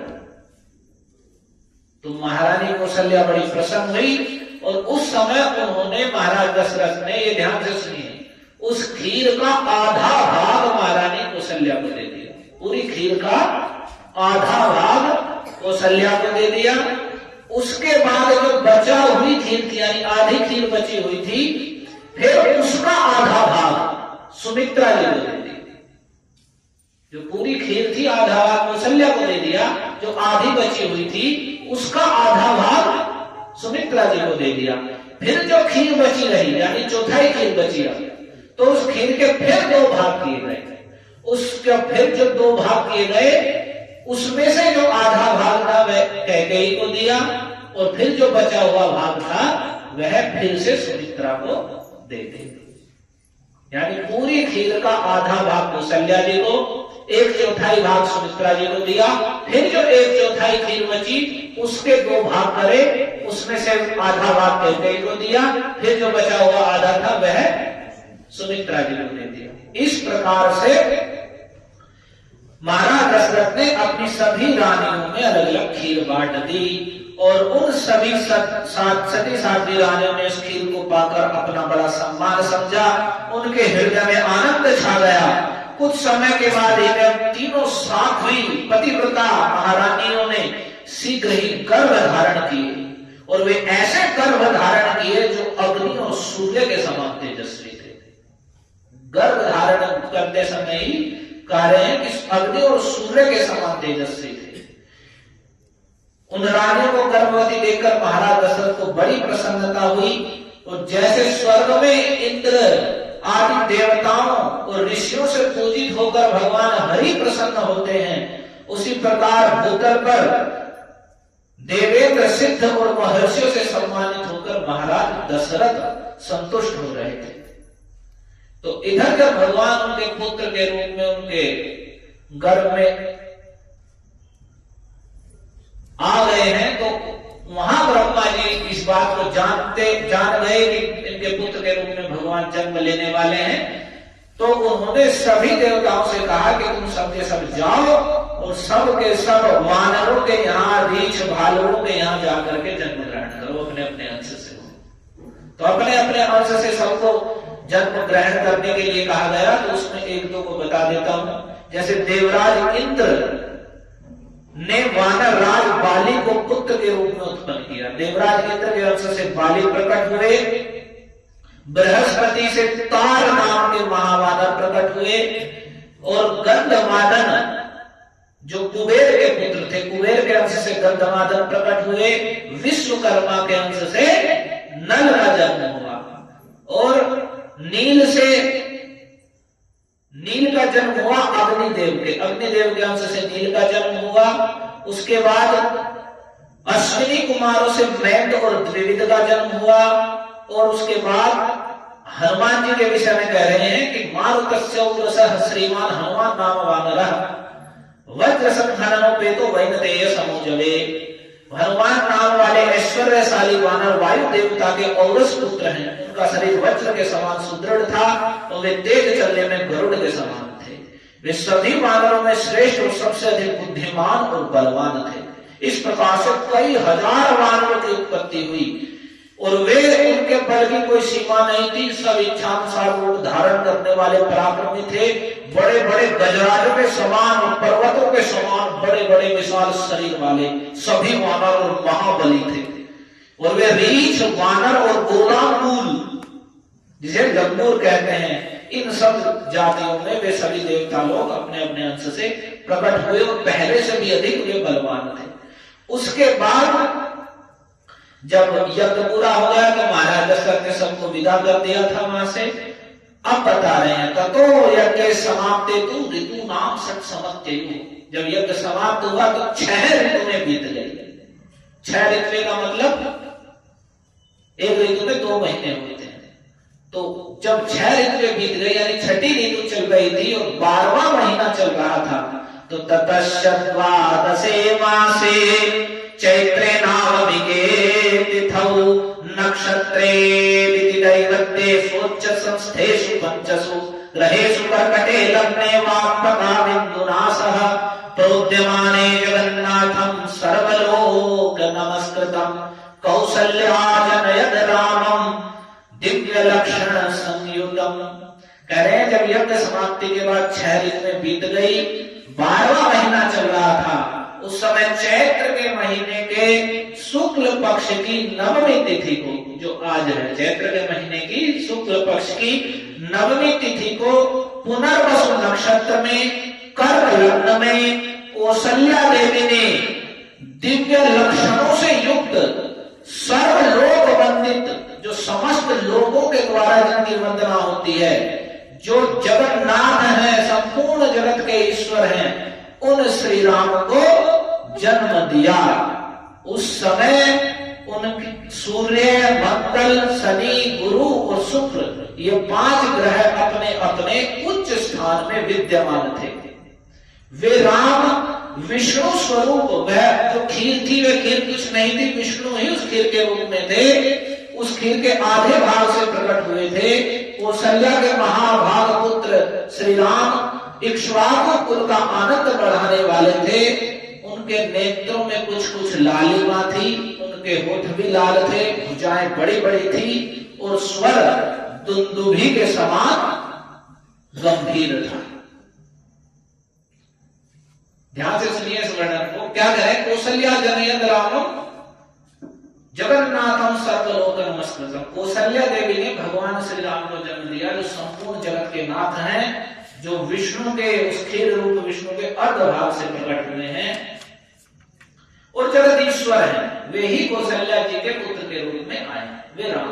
तो महारानी कौशल्या बड़ी प्रसन्न हुई और उस समय उन्होंने, महाराज दशरथ ने, ये ध्यान से सुनिए, उस खीर का आधा भाग महारानी कौशल्या को दे दिया। पूरी खीर का आधा भाग कौशल्या को दे दिया। उसके बाद जो बचा हुई खीर थी, यानी आधी खीर बची हुई थी, फिर उसका आधा भाग सुमित्रा जी को दे दिया। जो पूरी खीर थी आधा भाग कौशल्या को दे दिया, जो आधी बची हुई थी उसका आधा भाग सुमित्रा जी को दे दिया। फिर जो खीर बची रही, यानी चौथाई खीर बची रही, तो उस खीर के फिर 2 भाग किए गए। उसके फिर जो 2 भाग किए गए, उसमें से जो आधा भाग था वह कैकेयी को दिया और फिर जो बचा हुआ भाग था वह फिर से सुमित्रा को दे दिया। यानी पूरी खीर का आधा भाग कौशल्या जी को, 1/4 भाग सुमित्रा जी को दिया। फिर जो 1/4 खीर बची उसके 2 भाग करे, उसमें से आधा भाग कैकेयी को दिया, फिर जो बचा हुआ आधा था वह सुमित्रा जी को दे दिया। इस प्रकार से महाराज दशरथ ने अपनी सभी रानियों में अलग अलग खीर बांट दी और उन सभी सती साध्वी रानियों ने इस खीर को पाकर अपना बड़ा सम्मान समझा। उनके हृदय में आनंद छा गया। कुछ समय के बाद इन्हें तीनों साथ हुई पतिव्रता महारानियों ने शीघ्र ही गर्भ धारण किए और वे ऐसे गर्भ धारण किए जो अग्नि और सूर्य के समान तेजस्वी थे। गर्भ धारण करते समय ही कह रहे हैं कि अग्नि और सूर्य के समान तेजस्वी थे। उन रानियों को गर्भवती देखकर महाराज दशरथ को बड़ी प्रसन्नता हुई और जैसे स्वर्ग में इंद्र आदि देवताओं और ऋषियों से पूजित होकर भगवान हरि प्रसन्न होते हैं, उसी प्रकार भूतल पर देवेंद्र सिद्ध और महर्षियों से सम्मानित होकर महाराज दशरथ संतुष्ट हो रहे थे। तो इधर जब भगवान उनके पुत्र के रूप में उनके गर्भ में आ गए हैं, तो वहां ब्रह्मा जी इस बात को जान गए कि इनके पुत्र के रूप में भगवान जन्म लेने वाले हैं। तो उन्होंने सभी देवताओं से कहा कि तुम सब के सब जाओ और सब के सब वानरों के यहाँ, रीछ भालुओं के यहाँ जाकर के जन्म ग्रहण करो अपने अपने अंश से। तो अपने अपने अंश से सबको जन्म ग्रहण करने के लिए कहा गया। तो उसमें 1-2 को बता देता हूं। जैसे देवराज इंद्र ने वानर राज बाली को पुत्र के रूप में उत्पन्न किया। देवराज इंद्र के अंश से बाली प्रकट हुए। बृहस्पति से तार नाम के महावानर प्रकट हुए और गंधमादन जो कुबेर के पुत्र थे, कुबेर के अंश से गंधमादन प्रकट हुए। विश्वकर्मा के अंश से नल का जन्म हुआ और नील का जन्म हुआ अग्निदेव के अंश से नील का जन्म हुआ उसके बाद अश्विनी कुमारों से मैंद और द्विविद का जन्म हुआ। और उसके बाद हनुमान जी के विषय में कह रहे हैं कि मारुतस्य उग्रसः श्रीमान हनुमान नाम वानरः वज्र संहननोपेतो वैनतेय समूजवे। हनुमान नाम वाले ऐश्वर्यशाली वानर वायु देवता के औरस पुत्र हैं। उनका शरीर वज्र के समान सुदृढ़ था और वे तेज चलने में गरुड़ के समान थे। वे सभी वानरों में श्रेष्ठ और सबसे अधिक बुद्धिमान और बलवान थे। इस प्रकार से कई हजार वानरों की उत्पत्ति हुई और वे उनके बल की कोई सीमा नहीं थी। सब इच्छानुसार रूप धारण करने वाले पराक्रमी थे। बड़े बड़े गजराजों के समान और पर्वतों के समान बड़े बड़े विशाल शरीर वाले सभी वानर और महाबली थे। और वे रीछ, वानर और गोलांगूल, जिसे लंगूर कहते हैं, इन सब जातियों में वे सभी देवता लोग अपने अपने अंश से प्रकट हुए और पहले से भी अधिक वे बलवान थे। उसके बाद जब यज्ञ पूरा हो गया तो महाराज दशरथ ने सबको विदा कर दिया था वहां से। अब बता रहे हैं ततो यज्ञ समाप्ते तु ऋतु नाम षट् समत्ययु। जब यज्ञ समाप्त हुआ तो 6 ऋतुएं बीत गई। 6 ऋतु का मतलब एक ऋतु में 2 महीने होते हैं। तो जब 6 ऋतुएं बीत गई यानी 6ठी ऋतु चल रही थी और 12वां महीना चल रहा था तो ततश्चत्वादशे मासे चैत्रे नावमिके तिथौ नक्षत्रे दैवतेषु च संस्थेषु पंचसु ग्रहेषु कर्कटे लग्ने वाक्पका बिन्दुना सह प्रोद्यमाने जगन्नाथं सर्वलोक नमस्कृतं कौसल्या जनयद रामं दिव्य लक्षण संयुतम। कह रहे हैं जब यज्ञ समाप्ति के बाद 6 ऋतुएं बीत गई, 12वां महीना चल रहा था। उस समय चैत्र के महीने के शुक्ल पक्ष की नवमी तिथि को, जो आज है चैत्र के महीने की शुक्ल पक्ष की नवमी तिथि को पुनर्वसु नक्षत्र में कर्क लग्न में कौसल्या देवी ने दिव्य लक्षणों से युक्त सर्वलोक वंदित, जो समस्त लोगों के द्वारा जिनकी वंदना होती है, जो जगन्नाथ है, संपूर्ण जगत के ईश्वर हैं, उन श्री राम को जन्म दिया। उस समय उनकी सूर्य, मंगल, शनि, गुरु और शुक्र ये 5 ग्रह अपने अपने उच्च स्थान में विद्यमान थे। वे राम विष्णु स्वरूप, वह जो खीर थी वह खीर कुछ नहीं थी, विष्णु ही उस खीर के रूप में थे। उस खीर के आधे भाग से प्रकट हुए थे। कौशल्या के महाभाग पुत्र श्री राम इक्ष्वाकु कुल का आनंद बढ़ाने वाले थे। उनके नेत्रों में कुछ कुछ लालिमा थी, उनके होठ भी लाल थे, भुजाएं बड़ी बड़ी थी और स्वर दुंदुभी के समान गंभीर था। ध्यान से सुनिए इस वर्णन को। क्या करें? कौशल्या जनयद रामम जगन्नाथम सर्वलोक नमस्कृतम। कौशल्या देवी ने भगवान श्री राम को जन्म दिया, जो संपूर्ण जगत के नाथ हैं, जो विष्णु के उस खीर रूप विष्णु के अर्धभाग से प्रकट हुए हैं और जगदीश्वर हैं। वे ही कौशल्या जी के पुत्र के रूप में आए, वे राम।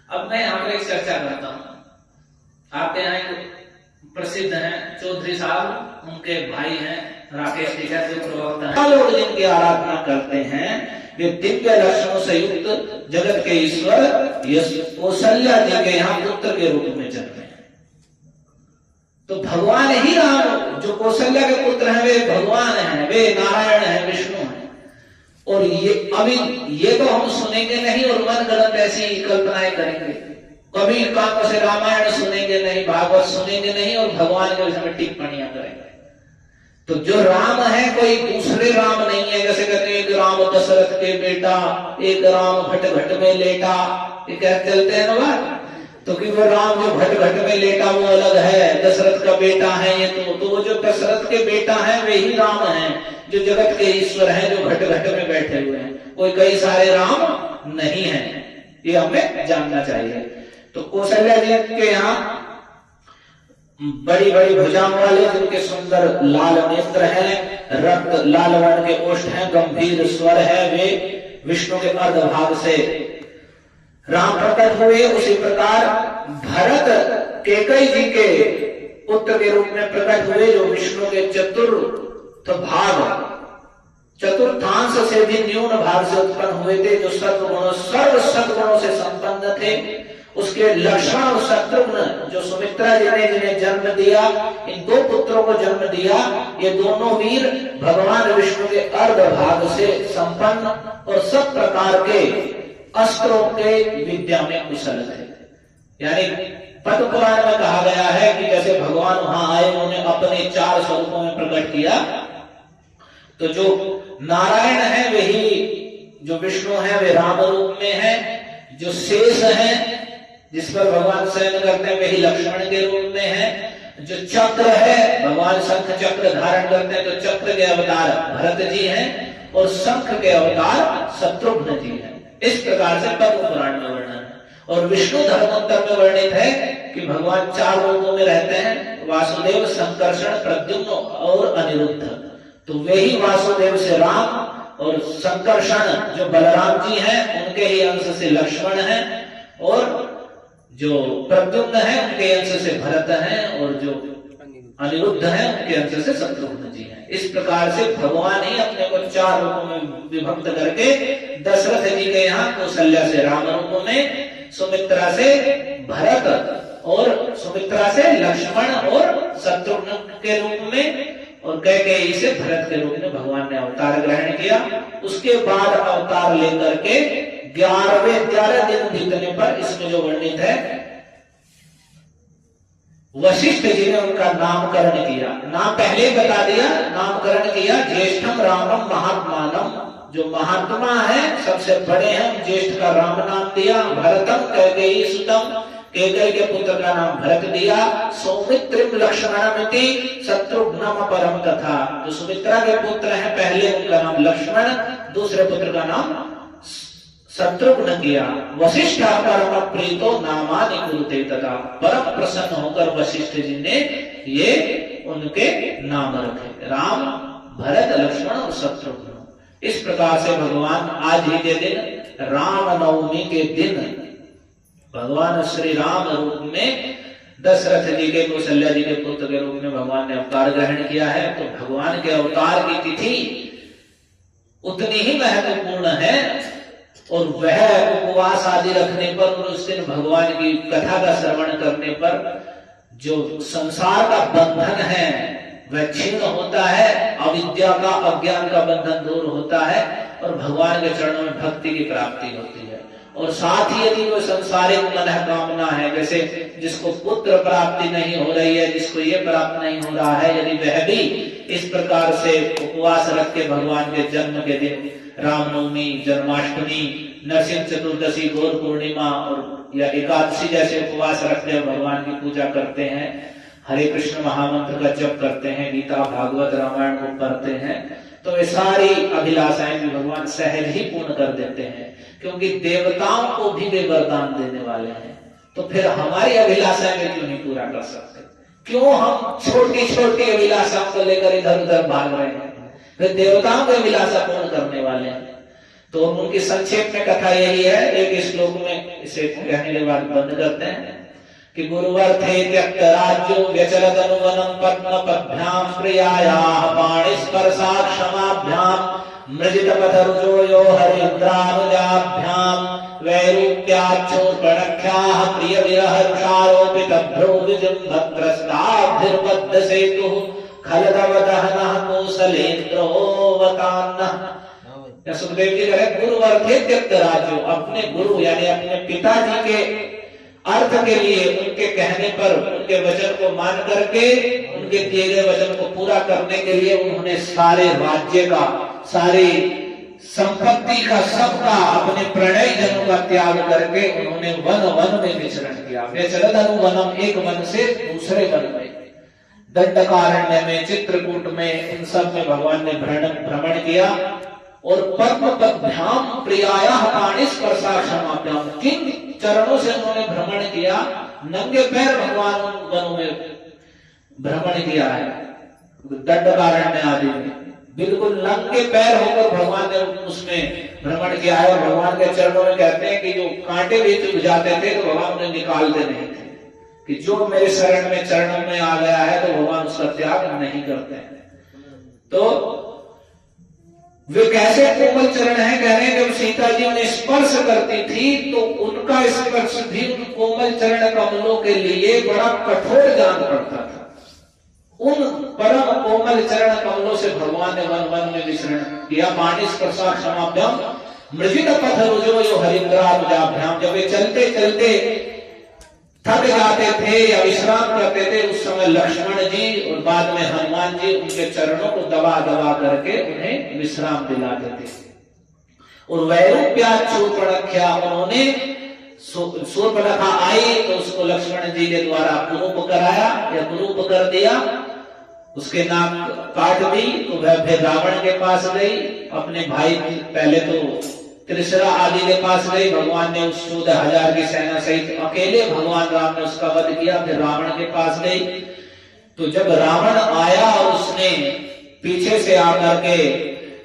अब मैं यहाँ पर एक चर्चा करता हूं। आपके यहाँ एक प्रसिद्ध हैं चौधरी साहब, उनके भाई हैं राकेश टीका जो प्रवक्ता हैं, लोग जिनकी आराधना करते हैं वे दिव्य लक्षणों से युक्त जगत के ईश्वर कौशल्या जी के यहाँ पुत्र के रूप में जन्मे। तो भगवान ही राम जो कौशल्या के पुत्र हैं वे भगवान हैं, वे नारायण हैं, विष्णु हैं। और ये अभी ये तो हम सुनेंगे नहीं और मन गलत ऐसी कल्पनाएं करेंगे। कभी कान से रामायण सुनेंगे नहीं, भागवत सुनेंगे नहीं और भगवान के विषय में टिप्पणियां करेंगे। तो जो राम है कोई दूसरे राम नहीं है। जैसे कहते हैं एक राम दशरथ के बेटा, एक राम घट घट में लेटा, ये कहते चलते हैं ना बात। तो कि वो राम जो घट घट में लेटा वो अलग है, दशरथ का बेटा है ये तो वो जो दशरथ के बेटा है वे ही राम है, जो जगत के ईश्वर हैं, जो घट घट में बैठे हुए हैं। कोई कई सारे राम नहीं है, ये हमें जानना चाहिए। तो कौशल्या जी के यहाँ बड़ी बड़ी भुजाओं वाले, जिनके सुंदर लाल नेत्र हैं, रक्त लाल वर्ण के ओष्ठ हैं, गंभीर स्वर है, वे विष्णु के अर्धभाग से राम प्रकट हुए। उसी प्रकार भरत कैकेयी जी के पुत्र के रूप में प्रकट हुए, जो विष्णु के चतुर्थ भाग चतुर्थांश से भी न्यून भाग से उत्पन्न हुए थे, जो सत्गुणों सर्व सत्गुणों से संपन्न थे। उसके लक्ष्मण और शत्रुघ्न जो सुमित्रा जी ने जिन्हें जन्म दिया, इन दो पुत्रों को जन्म दिया, ये दोनों वीर भगवान विष्णु के अर्ध भाग से संपन्न और सब प्रकार के अस्त्रों के विद्या में कुशल थे। यानी पद्म पुराण में कहा गया है कि जैसे भगवान वहां आए, उन्होंने अपने 4 स्वरूपों में प्रकट किया, तो जो नारायण है वही जो विष्णु है वे राम रूप में है, जो शेष है जिस पर भगवान शयन करते हैं वही लक्ष्मण के रूप में है, जो चक्र है भगवान शंख चक्र धारण करते हैं तो चक्र के अवतार भरत जी हैं और शंख के अवतार शत्रुघ्न जी हैं। इस प्रकार से पद्म पुराण में वर्णन है। और विष्णु धर्मोत्तर में वर्णित है कि भगवान 4 रूपों में रहते हैं, वासुदेव, संकर्षण, प्रद्युम्न और अनिरुद्ध। तो वही वासुदेव से राम और संकर्षण जो बलराम जी हैं उनके ही अंश से लक्ष्मण हैं, और जो प्रद्युम्न है उनके अंश से भरत हैं, और जो अनिरुद्ध है उनके अंश से शत्रुघ्न जी हैं। इस प्रकार से भगवान ही अपने को 4 रूपों में विभक्त करके दशरथ जी के यहाँ कौशल्या से राम रूपों में, सुमित्रा से भरत और सुमित्रा से लक्ष्मण और शत्रुघ्न के रूप में, और कैकेयी से भरत के रूप में भगवान ने अवतार ग्रहण किया। उसके बाद अवतार लेकर के 11 दिन बीतने पर इसमें जो वर्णित है, वशिष्ठ जी ने उनका नामकरण किया। नाम पहले बता दिया, नामकरण किया। ज्येष्ठम रामम महात्मानम, जो महात्मा है सबसे बड़े हैं, ज्येष्ठ का राम नाम दिया। भरतम कैकेयी सुतम, कैकेयी के पुत्र का नाम भरत दिया। सौमित्रिम लक्ष्मणमिति शत्रुघ्नम परम तथा, जो सुमित्रा के पुत्र हैं पहले उनका नाम लक्ष्मण, दूसरे पुत्र का नाम शत्रुघ्न किया। वशिष्ठ परम प्रीतो नामानि कुरुते तथा, परम प्रसन्न होकर वशिष्ठ जी ने ये उनके नाम रखे, राम, भरत, लक्ष्मण और शत्रुघ्न। इस प्रकार से भगवान आज ही के दिन राम नवमी के दिन भगवान श्री राम रूप में दशरथ जी के, कौशल्या जी के पुत्र के रूप में भगवान ने अवतार ग्रहण किया है। तो भगवान के अवतार की तिथि उतनी ही महत्वपूर्ण है, और वह उपवास आदि रखने पर और उस दिन भगवान की कथा का श्रवण करने पर जो संसार का बंधन है वह छिन्न होता है, अविद्या का, अज्ञान का बंधन दूर होता है, और भगवान के चरणों में भक्ति की प्राप्ति होती है। और साथ ही यदि वो संसारिक मनोकामना है, जैसे जिसको पुत्र प्राप्ति नहीं हो रही है, जिसको ये प्राप्त नहीं हो रहा है, यदि वह भी इस प्रकार से उपवास रख के भगवान के जन्म के दिन, रामनवमी, जन्माष्टमी, नरसिंह चतुर्दशी, गौर पूर्णिमा और या एकादशी जैसे उपवास रखते हैं, भगवान की पूजा करते हैं, हरे कृष्ण महामंत्र का जप करते हैं, गीता भागवत रामायण को पढ़ते हैं, तो वे सारी अभिलाषाएं भी भगवान सहज ही पूर्ण कर देते हैं, क्योंकि देवताओं को भी वे वरदान देने वाले हैं। तो फिर हमारी अभिलाषाएं वे क्यों नहीं पूरा कर सकते? क्यों हम छोटी छोटी अभिलाषाओं को लेकर इधर उधर भाग रहे हैं? वे देवताओं की अभिलाषा पूर्ण करने वाले हैं। तो उनकी संक्षेप में कथा यही है, एक श्लोक में इसे कहने के बाद बंद करते हैं कि गुरुवर्थे त्यक्त राज्यो व्यचरत अनुवनम पद्म पद्भ्याम प्रियायाः पाणिस्पर्शा क्षमाभ्याम मृजित पथरुजो यो हरिद्रानुजाभ्याम वैरूप्याच्छोर्पणख्याः प्रिय विरह रुषारोपित भ्रो विजृम्भत्रस्ताब्धिर्बद्ध सेतुः खलदवदहनः कौसलेन्द्रोऽवतान्नः। सुखदेव जी कह रहे गुरुवर्थे त्यक्त राज्यो, अपने गुरु यानी अपने पिताजी के अर्थ के लिए, उनके कहने पर, उनके वचन को मान करके, उनके दिए गए वचन को पूरा करने के लिए उन्होंने सारे राज्य का, सारी संपत्ति का, सबका, अपने प्रणय जनों का त्याग करके उन्होंने वन वन में विचरण किया। व्यचरत अनुवनम, एक वन से दूसरे वन में, दंडकारण्य में, चित्रकूट में, इन सब में भगवान ने भ्रमण किया। और पद्म पद्भ्याम प्रियायाः पाणिस्पर्शा क्षमाभ्याम, किन चरणों से उन्होंने भ्रमण किया? नंगे पैर भगवान वनों में भ्रमण किया है, दंडकारण्य आदि में बिल्कुल नंगे पैर होकर भगवान ने उसमें भ्रमण किया है। और भगवान के चरणों में कहते हैं कि जो कांटे भी चुभ जाते थे तो भगवान उन्हें निकालते नहीं थे, कि जो मेरे शरण में, चरणों में आ गया है तो भगवान उसका त्याग नहीं करते हैं। तो वे कैसे कोमल चरण है, कह रहे हैं जब सीता जी उन्हें स्पर्श करती थी तो उनका स्पर्श भी उन कोमल चरण कमलों के लिए बड़ा कठोर जान पड़ता था। उन परम कोमल चरण कमलों से भगवान ने वन वन में विचरण किया। मानिस प्रसाद समाभ्याम मृजित पथ रुजो यो हरिद्राभ्याम। जब वे चलते चलते थक जाते थे या विश्राम करते थे, उस समय लक्ष्मण जी और बाद में हनुमान जी उनके चरणों को दबा दबा करके उन्हें विश्राम दिलाते थे। और वैरूप्याच्युतपणख्या, उन्होंने शूर्पणखा आई तो उसको लक्ष्मण जी के द्वारा कुरूप कराया या कुरूप कर दिया, उसके नाक काट दी। तो वह फिर रावण के पास गई, अपने भाई पहले तो त्रिशरा आदि के पास गई। भगवान ने उस 14,000 की सेना सहित अकेले भगवान राम ने उसका वध किया। फिर रावण के पास गई, तो जब रावण आया और उसने पीछे से आकर के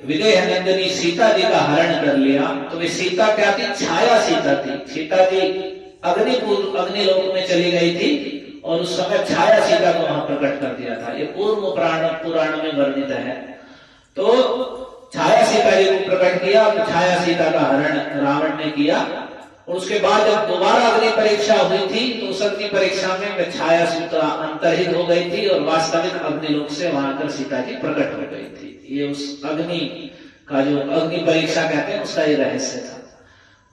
विदेह नंदिनी सीता जी का हरण कर लिया, तो वे सीता क्या थी? छाया सीता थी। सीता जी अग्निलोक में चली गई थी और उस समय छाया सीता को वहां प्रकट कर दिया था। ये पूर्व पुराण में वर्णित है। तो छाया सीता जी को प्रकट किया, तो छाया सीता का हरण रावण ने किया। और उसके बाद जब दोबारा अग्नि परीक्षा हुई थी तो उस अग्नि परीक्षा में छाया सीता अंतर्हित हो गई थी और वास्तविक अग्निलोक से वहां कर सीता जी प्रकट हो गई थी। ये उस अग्नि का जो अग्नि परीक्षा कहते हैं उसका ये रहस्य था।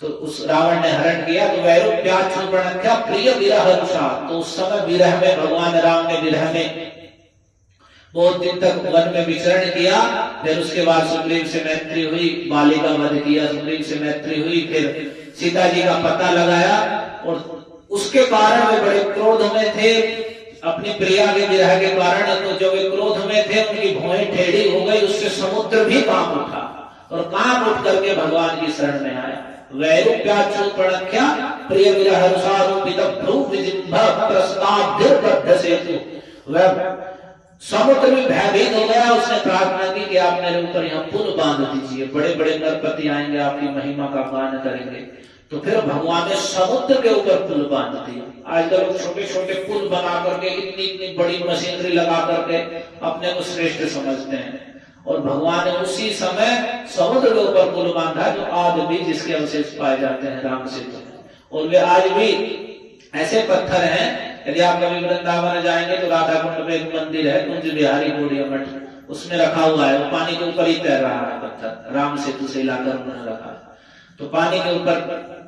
तो उस रावण ने हरण किया। तो वैरूप्याच्युतपणख्या प्रिय विरह रुषा, तो उस समय विरह में भगवान राम ने विरह में बहुत दिन तक वन में विचरण किया। फिर उसके बाद सुग्रीव से मैत्री हुई, बाली का वध किया, सुग्रीव से मैत्री हुई, फिर सीता जी का पता लगाया। और उसके कारण वे बड़े क्रोध में थे अपनी प्रिया के विरह के कारण। तो जब वे क्रोध में थे उनकी भौहें टेढ़ी हो गई, उससे समुद्र भी कांप उठा और कांप उठ करके भगवान की शरण में आए। वैरूप्याच्युतपणख्या प्रिय विरह रुषारूपित भ्रू विजिह्व प्रस्ताभ्युर्बद्ध सेतु। वह समुद्र में भयभीत हो गया। उसने प्रार्थना की कि आप मेरे ऊपर यहाँ पुल बांध दीजिए, बड़े बड़े नरपति आएंगे आपकी महिमा का गान करेंगे। तो फिर भगवान ने समुद्र के ऊपर पुल बांध दिया। आजकल लोग छोटे छोटे पुल बना करके इतनी इतनी बड़ी मशीनरी लगा करके अपने को श्रेष्ठ समझते हैं, और भगवान ने उसी समय समुद्र के ऊपर पुल बांधा जो आज भी जिसके अवशेष पाए जाते हैं राम सेतु। और वे आज भी ऐसे पत्थर हैं। यदि आप कभी वृंदावन जाएंगे तो राधा कुंड में एक मंदिर है, कुंज बिहारी गौड़िया मठ, उसमें रखा हुआ है। वो पानी के ऊपर ही तैर रहा है पत्थर, राम सेतु से लाकर उन्होंने रखा। तो पानी के ऊपर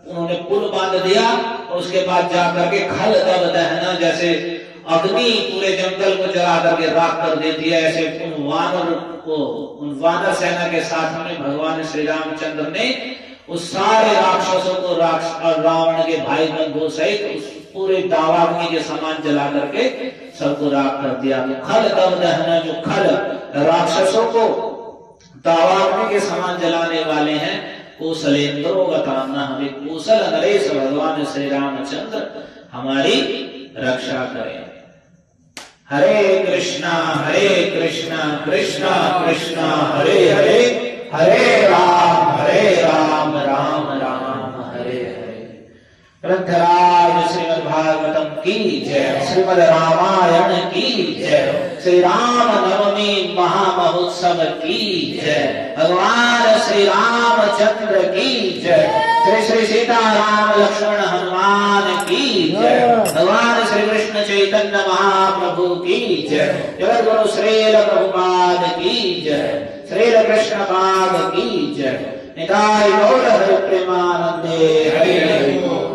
उन्होंने पुल बांध दिया और उसके बाद जाकर के खल तब दहना, जैसे अग्नि पूरे जंगल को जला करके राख कर देती है, ऐसे उन वानर सेना के साथ में भगवान श्री रामचंद्र ने उस सारे राक्षसों को रावण के भाई बंधु सहित पूरे दावाग्नि के समान जला करके सबको राख कर दिया। तो खल तब दहना, जो खल राक्षसों को दावाग्नि के समान जलाने वाले हैं, कौशलेंद्रो गताना, हमें कौशल नरेश भगवान श्री रामचंद्र हमारी रक्षा करें। हरे कृष्णा कृष्णा कृष्णा हरे हरे, हरे राम राम राम हरे हरे। ग्रंथराज श्रीमद् भागवतम की जय, श्रीमद् रामायण की जय, श्री राम नवमी महामहोत्सव की जय, भगवान श्री रामचंद्र की जय, श्री श्री सीताराम लक्ष्मण हनुमान की जय, भगवान श्री कृष्ण चैतन्य महाप्रभु की जय, जगत गुरु श्रील प्रभुपाद की जय, श्रील कृष्ण पाद की जय। निताय गौर हरि प्रेमानंदे हरि हरि।